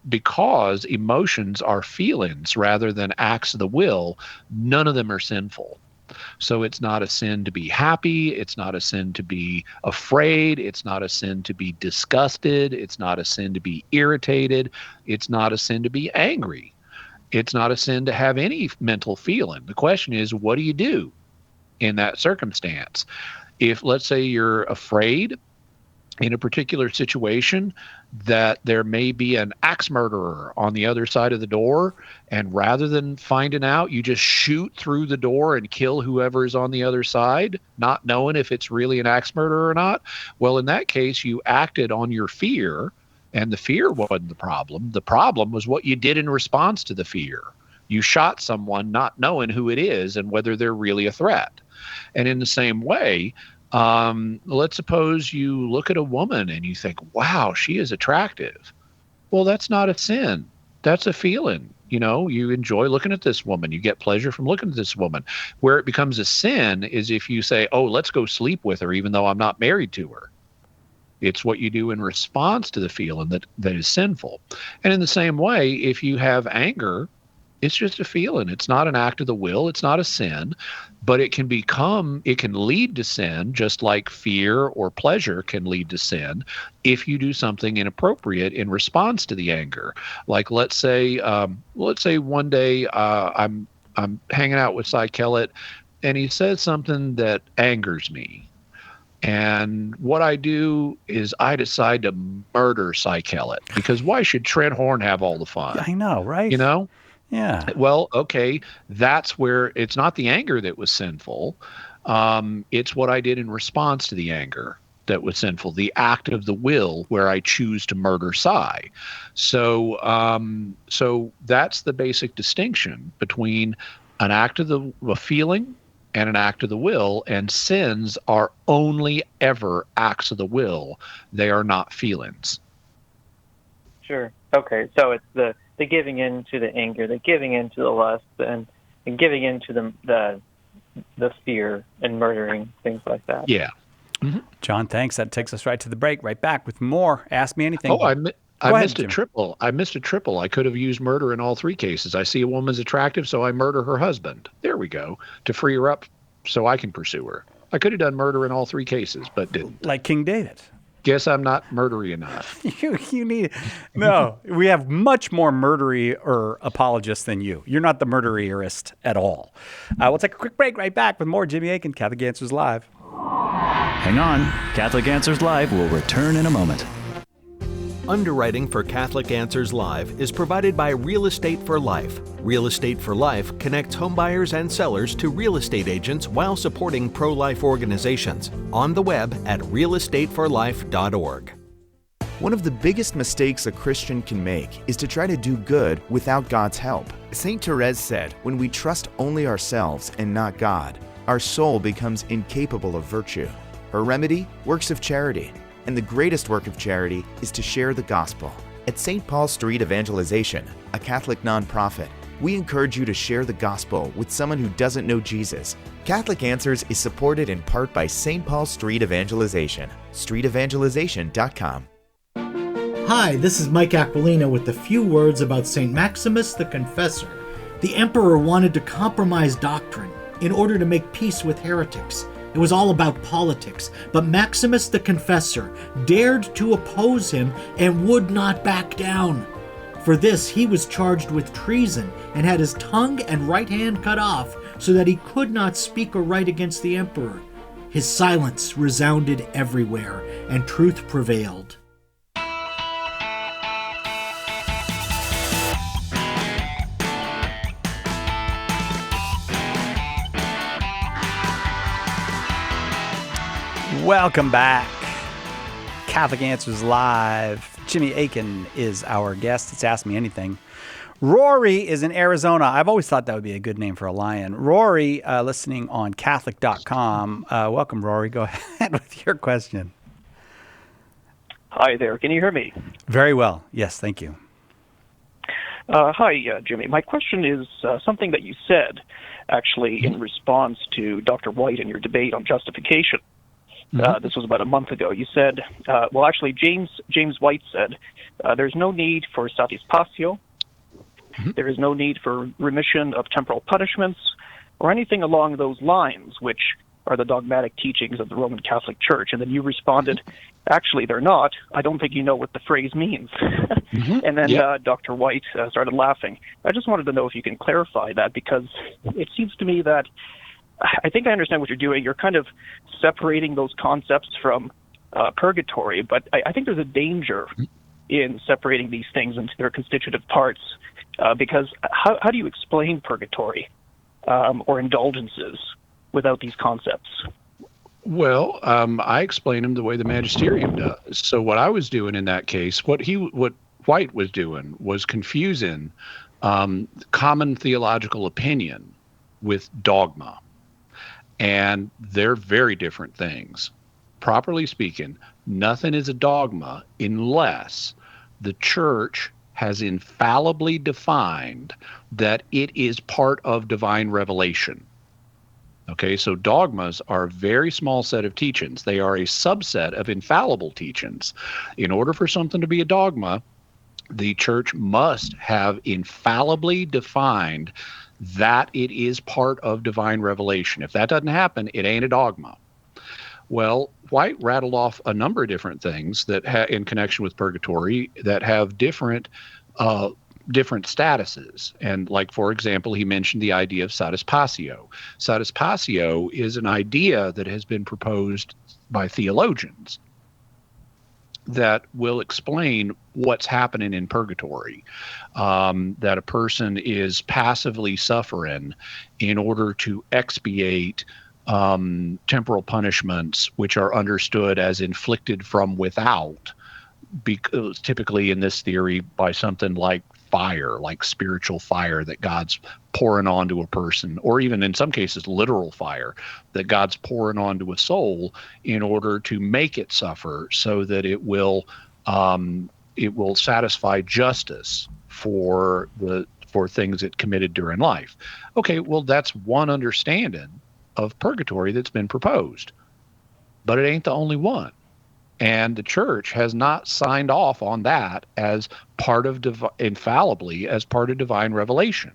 Speaker 2: because emotions are feelings rather than acts of the will, none of them are sinful. So it's not a sin to be happy. It's not a sin to be afraid. It's not a sin to be disgusted. It's not a sin to be irritated. It's not a sin to be angry. It's not a sin to have any mental feeling. The question is, what do you do in that circumstance? If, let's say, you're afraid in a particular situation that there may be an axe murderer on the other side of the door, and rather than finding out, you just shoot through the door and kill whoever is on the other side, not knowing if it's really an axe murderer or not. Well, in that case, you acted on your fear, and the fear wasn't the problem. The problem was what you did in response to the fear. You shot someone not knowing who it is and whether they're really a threat. And in the same way, let's suppose you look at a woman and you think, wow, she is attractive. Well, that's not a sin. That's a feeling. You enjoy looking at this woman. You get pleasure from looking at this woman. Where it becomes a sin is if you say, oh, let's go sleep with her, even though I'm not married to her. It's what you do in response to the feeling that is sinful. And in the same way, if you have anger, it's just a feeling. It's not an act of the will. It's not a sin, but it can lead to sin, just like fear or pleasure can lead to sin if you do something inappropriate in response to the anger. Like let's say one day I'm I'm hanging out with Cy Kellett, and he says something that angers me. And what I do is I decide to murder Cy Kellett, because why should Trent Horn have all the fun?
Speaker 1: I know, right?
Speaker 2: You know?
Speaker 1: Yeah.
Speaker 2: Well, okay, that's where it's not the anger that was sinful. It's what I did in response to the anger that was sinful, the act of the will where I choose to murder Cy. So that's the basic distinction between an act of a feeling and an act of the will, and sins are only ever acts of the will. They are not feelings.
Speaker 12: Sure. Okay. So it's the giving in to the anger, the giving in to the lust, and giving in to the fear and murdering, things like that.
Speaker 2: Yeah.
Speaker 1: Mm-hmm. John, thanks. That takes us right to the break. Right back with more Ask Me Anything.
Speaker 2: Oh, I missed
Speaker 1: Jimmy.
Speaker 2: a triple. I missed a triple. I could have used murder in all three cases. I see a woman's attractive, so I murder her husband. There we go. To free her up so I can pursue her. I could have done murder in all three cases, but didn't.
Speaker 1: Like King David.
Speaker 2: Guess I'm not murdery enough.
Speaker 1: you need no. We have much more murdery or apologists than you. You're not the murdererist at all. We'll take a quick break. Right back with more Jimmy Akin, Catholic Answers Live.
Speaker 13: Hang on. Catholic Answers Live will return in a moment.
Speaker 14: Underwriting for Catholic Answers Live is provided by Real Estate for Life. Real Estate for Life connects homebuyers and sellers to real estate agents while supporting pro-life organizations. On the web at realestateforlife.org.
Speaker 20: One of the biggest mistakes a Christian can make is to try to do good without God's help. St. Therese said, when we trust only ourselves and not God, our soul becomes incapable of virtue. Her remedy? Works of charity. And the greatest work of charity is to share the gospel. At St. Paul Street Evangelization, a Catholic nonprofit, we encourage you to share the gospel with someone who doesn't know Jesus. Catholic Answers is supported in part by St. Paul Street Evangelization, streetevangelization.com.
Speaker 15: Hi, this is Mike Aquilina with a few words about St. Maximus the Confessor. The emperor wanted to compromise doctrine in order to make peace with heretics. It was all about politics, but Maximus the Confessor dared to oppose him and would not back down. For this, he was charged with treason and had his tongue and right hand cut off so that he could not speak or write against the emperor. His silence resounded everywhere, and truth prevailed.
Speaker 1: Welcome back. Catholic Answers Live. Jimmy Akin is our guest. It's Ask Me Anything. Rory is in Arizona. I've always thought that would be a good name for a lion. Rory, listening on Catholic.com. Welcome, Rory. Go ahead with your question.
Speaker 17: Hi there. Can you hear me?
Speaker 1: Very well. Yes, thank you.
Speaker 17: Hi, Jimmy. My question is something that you said, actually, in response to Dr. White and your debate on justification. This was about a month ago. You said, James White said, there's no need for satisfatio, there is no need for remission of temporal punishments, or anything along those lines, which are the dogmatic teachings of the Roman Catholic Church. And then you responded, actually, they're not. I don't think you know what the phrase means. And then Dr. White started laughing. I just wanted to know if you can clarify that, because it seems to me that I think I understand what you're doing. You're kind of separating those concepts from purgatory, but I think there's a danger in separating these things into their constitutive parts, because how do you explain purgatory or indulgences without these concepts?
Speaker 2: Well, I explain them the way the magisterium does. So what I was doing in that case, what White was doing was confusing common theological opinion with dogma. And they're very different things. Properly speaking, nothing is a dogma unless the church has infallibly defined that it is part of divine revelation. Okay, so dogmas are a very small set of teachings. They are a subset of infallible teachings. In order for something to be a dogma, the church must have infallibly defined that it is part of divine revelation. If that doesn't happen, it ain't a dogma. Well, White rattled off a number of different things that in connection with purgatory that have different different statuses. And like, for example, he mentioned the idea of satispassio. Satispassio is an idea that has been proposed by theologians that will explain what's happening in purgatory, that a person is passively suffering in order to expiate temporal punishments, which are understood as inflicted from without, because typically in this theory by something like fire, like spiritual fire that God's pouring onto a person, or even in some cases literal fire that God's pouring onto a soul in order to make it suffer, so that it will satisfy justice for things it committed during life. Okay, well, that's one understanding of purgatory that's been proposed, but it ain't the only one. And the church has not signed off on that as part of infallibly as part of divine revelation.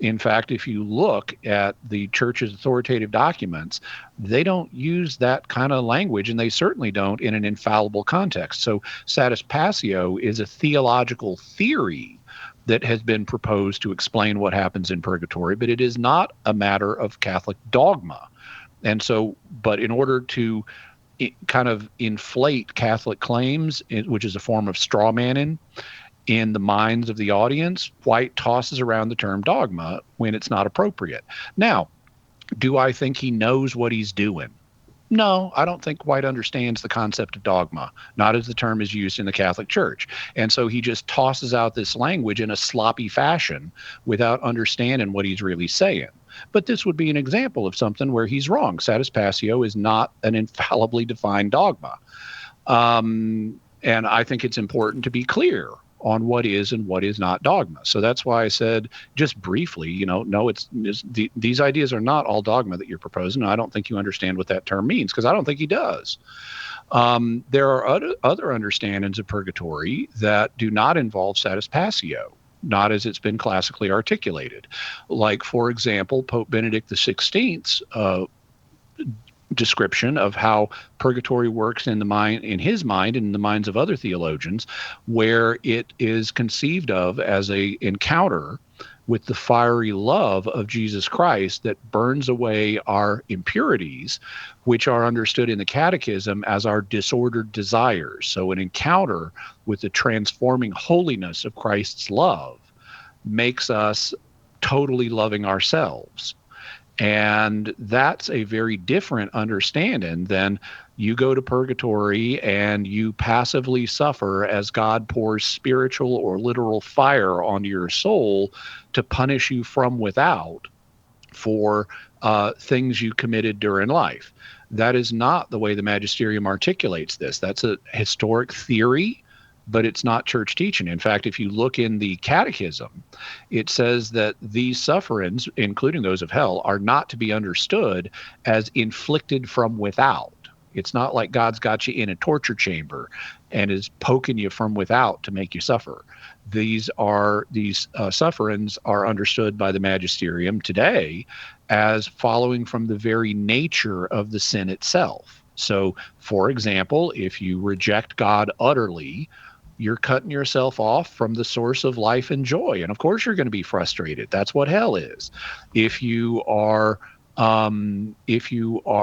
Speaker 2: In fact, if you look at the church's authoritative documents, they don't use that kind of language, and they certainly don't in an infallible context. So satispassio is a theological theory that has been proposed to explain what happens in purgatory, but it is not a matter of Catholic dogma. And so, but in order to kind of inflate Catholic claims, which is a form of straw manning in the minds of the audience, White tosses around the term dogma when it's not appropriate. Now, do I think he knows what he's doing? No, I don't think White understands the concept of dogma, not as the term is used in the Catholic Church. And so he just tosses out this language in a sloppy fashion without understanding what he's really saying. But this would be an example of something where he's wrong. Satispassio is not an infallibly defined dogma. And I think it's important to be clear on what is and what is not dogma. So that's why I said just briefly, no, these ideas are not all dogma that you're proposing. I don't think you understand what that term means, because I don't think he does. There are other understandings of purgatory that do not involve satispassio, not as it's been classically articulated. Like, for example, Pope Benedict XVI's description of how purgatory works in his mind and in the minds of other theologians, where it is conceived of as a encounter with the fiery love of Jesus Christ that burns away our impurities, which are understood in the Catechism as our disordered desires. So an encounter with the transforming holiness of Christ's love makes us totally loving ourselves. And that's a very different understanding than you go to purgatory and you passively suffer as God pours spiritual or literal fire onto your soul to punish you from without for things you committed during life. That is not the way the magisterium articulates this. That's a historic theory, but it's not church teaching. In fact, if you look in the Catechism, it says that these sufferings, including those of hell, are not to be understood as inflicted from without. It's not like God's got you in a torture chamber and is poking you from without to make you suffer. These sufferings are understood by the magisterium today as following from the very nature of the sin itself. So, for example, if you reject God utterly, you're cutting yourself off from the source of life and joy. And of course you're going to be frustrated. That's what hell is. If you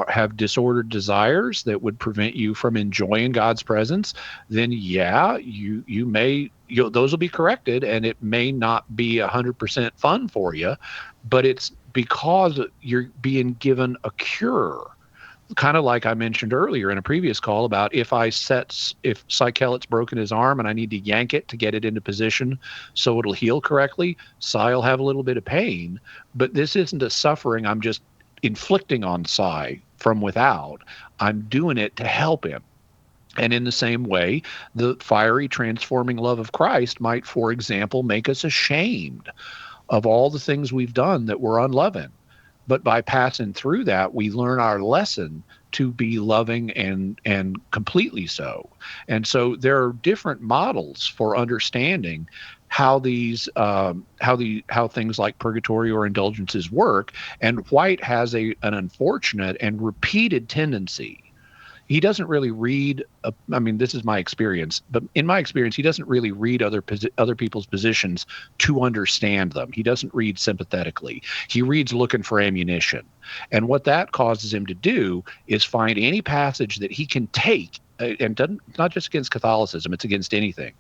Speaker 2: have disordered desires that would prevent you from enjoying God's presence, then yeah, those will be corrected, and it may not be 100% fun for you, but it's because you're being given a cure. Kind of like I mentioned earlier in a previous call about if Psychelet's broken his arm and I need to yank it to get it into position so it'll heal correctly, Psy'll have a little bit of pain, but this isn't a suffering I'm just inflicting on Psy from without. I'm doing it to help him. And in the same way, the fiery transforming love of Christ might, for example, make us ashamed of all the things we've done that were unloving. But by passing through that, we learn our lesson to be loving and completely so. And so there are different models for understanding how things like purgatory or indulgences work. And White has an unfortunate and repeated tendency he doesn't really read. I mean, this is my experience, but in my experience, he doesn't really read other people's positions to understand them. He doesn't read sympathetically. He reads looking for ammunition, and what that causes him to do is find any passage that he can take. And not just against Catholicism, it's against anything.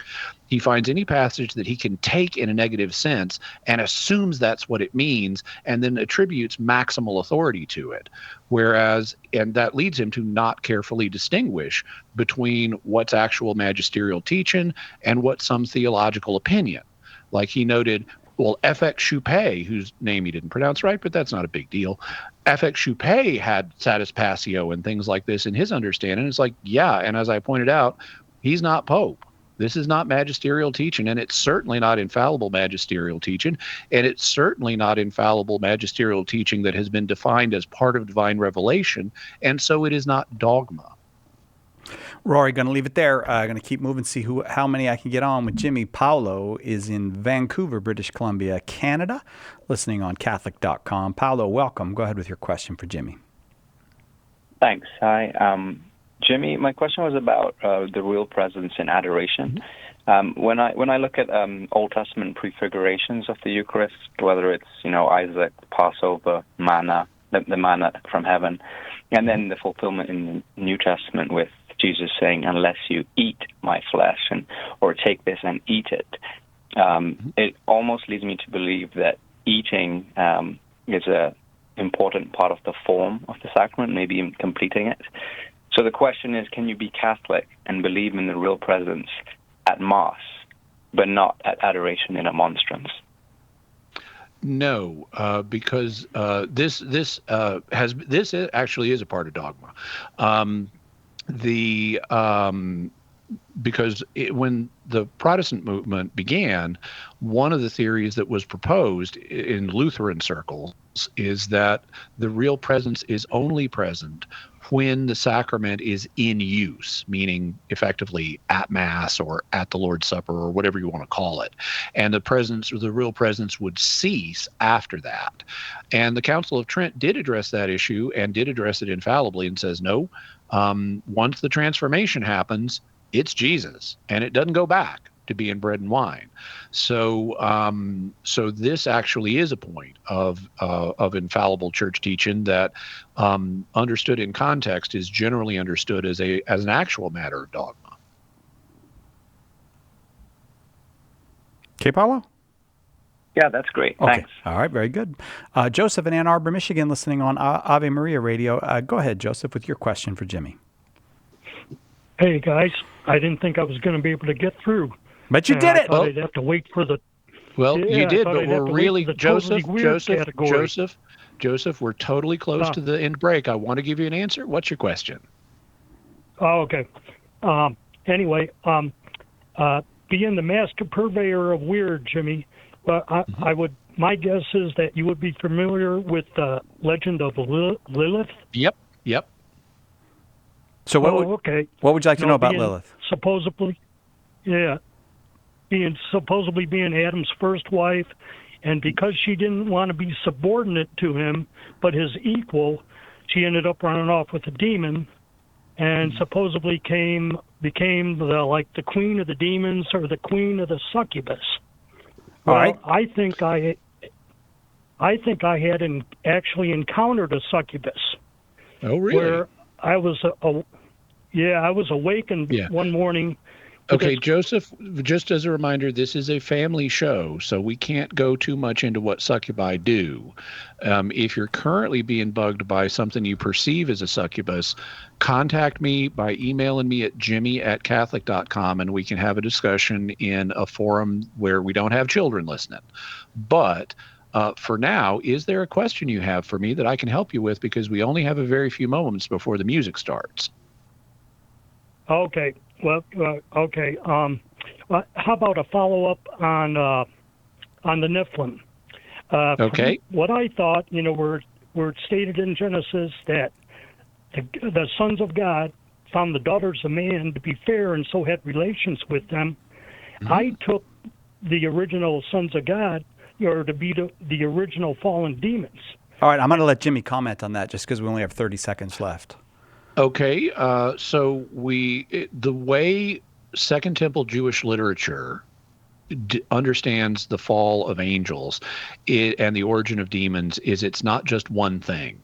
Speaker 2: He finds any passage that he can take in a negative sense and assumes that's what it means, and then attributes maximal authority to it. And that leads him to not carefully distinguish between what's actual magisterial teaching and what's some theological opinion. Like he noted, well, FX Choupé, whose name he didn't pronounce right, but that's not a big deal. FX Choupé had satis passio and things like this in his understanding. It's like, yeah, and as I pointed out, he's not Pope. This is not magisterial teaching, and it's certainly not infallible magisterial teaching, and it's certainly not infallible magisterial teaching that has been defined as part of divine revelation, and so it is not dogma.
Speaker 1: Rory, going to leave it there. Going to keep moving, see how many I can get on with Jimmy. Paolo is in Vancouver, British Columbia, Canada, listening on Catholic.com. Paolo, welcome. Go ahead with your question for Jimmy.
Speaker 3: Thanks. Hi. Jimmy, my question was about the real presence in adoration. When I look at Old Testament prefigurations of the Eucharist, whether it's Isaac, Passover, manna, the manna from heaven, and then the fulfillment in the New Testament with Jesus saying, "Unless you eat my flesh," or take this and eat it, it almost leads me to believe that eating is a important part of the form of the sacrament, maybe even completing it. So the question is, can you be Catholic and believe in the real presence at Mass, but not at adoration in a monstrance?
Speaker 2: No, because this actually is a part of dogma. Because when the Protestant movement began, one of the theories that was proposed in Lutheran circles is that the real presence is only present when the sacrament is in use, meaning effectively at Mass or at the Lord's Supper or whatever you want to call it. And the real presence would cease after that. And the Council of Trent did address that issue and did address it infallibly and says, no, once the transformation happens, it's Jesus, and it doesn't go back to being bread and wine. So this actually is a point of infallible church teaching that, understood in context, is generally understood as an actual matter of dogma.
Speaker 1: Okay, Paulo?
Speaker 3: Yeah, that's great.
Speaker 1: Okay.
Speaker 3: Thanks.
Speaker 1: All right, very good. Joseph in Ann Arbor, Michigan, listening on Ave Maria Radio. Go ahead, Joseph, with your question for Jimmy.
Speaker 18: Hey, guys. I didn't think I was going to be able to get through.
Speaker 1: But you did it.
Speaker 18: I thought I'd have to wait for the...
Speaker 2: Well, you did, but we're really... Joseph, we're totally close to the end break. I want to give you an answer. What's your question?
Speaker 18: Oh, okay. Anyway, being the master purveyor of weird, Jimmy, my guess is that you would be familiar with the legend of Lilith.
Speaker 2: Yep.
Speaker 1: So what would you like to know about Lilith?
Speaker 18: Supposedly being Adam's first wife, and because she didn't want to be subordinate to him, but his equal, she ended up running off with a demon, and supposedly became the queen of the demons or the queen of the succubus.
Speaker 1: All right.
Speaker 18: I think I had actually encountered a succubus.
Speaker 2: Oh, really?
Speaker 18: Where I was awakened one morning.
Speaker 2: Okay, Joseph, just as a reminder, this is a family show, so we can't go too much into what succubi do. If you're currently being bugged by something you perceive as a succubus, contact me by emailing me at jimmy@catholic.com, and we can have a discussion in a forum where we don't have children listening. But for now, is there a question you have for me that I can help you with? Because we only have a very few moments before the music starts.
Speaker 18: Okay. Well, okay. How about a follow-up on the Nephilim?
Speaker 2: Okay.
Speaker 18: What I thought, were stated in Genesis that the sons of God found the daughters of man to be fair and so had relations with them. Mm-hmm. I took the original sons of God to be the original fallen demons.
Speaker 1: All right, I'm going to let Jimmy comment on that just because we only have 30 seconds left.
Speaker 2: Okay, so the way Second Temple Jewish literature understands the fall of angels and the origin of demons is it's not just one thing.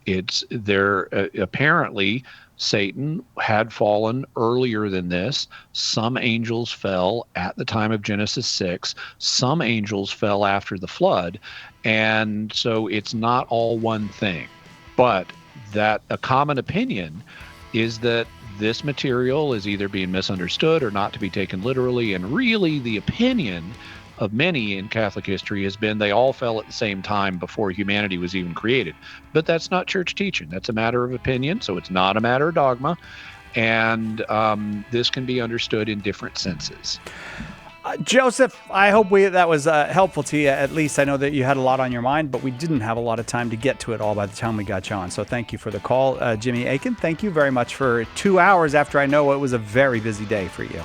Speaker 2: It's there. Apparently, Satan had fallen earlier than this. Some angels fell at the time of Genesis 6. Some angels fell after the flood. And so it's not all one thing. But that a common opinion is that this material is either being misunderstood or not to be taken literally. And really, the opinion of many in Catholic history has been they all fell at the same time before humanity was even created. But that's not church teaching. That's a matter of opinion, so it's not a matter of dogma. And this can be understood in different senses.
Speaker 1: Joseph, I hope that was helpful to you. At least I know that you had a lot on your mind, but we didn't have a lot of time to get to it all by the time we got you on. So thank you for the call. Jimmy Akin, thank you very much for 2 hours after I know it was a very busy day for you.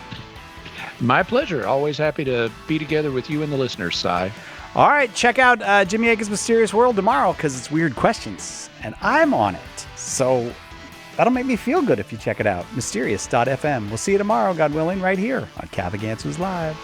Speaker 2: My pleasure. Always happy to be together with you and the listeners, Si.
Speaker 1: All right, check out Jimmy Akin's Mysterious World tomorrow because it's weird questions, and I'm on it. So that'll make me feel good if you check it out. Mysterious.fm. We'll see you tomorrow, God willing, right here on Catholic Answers Live.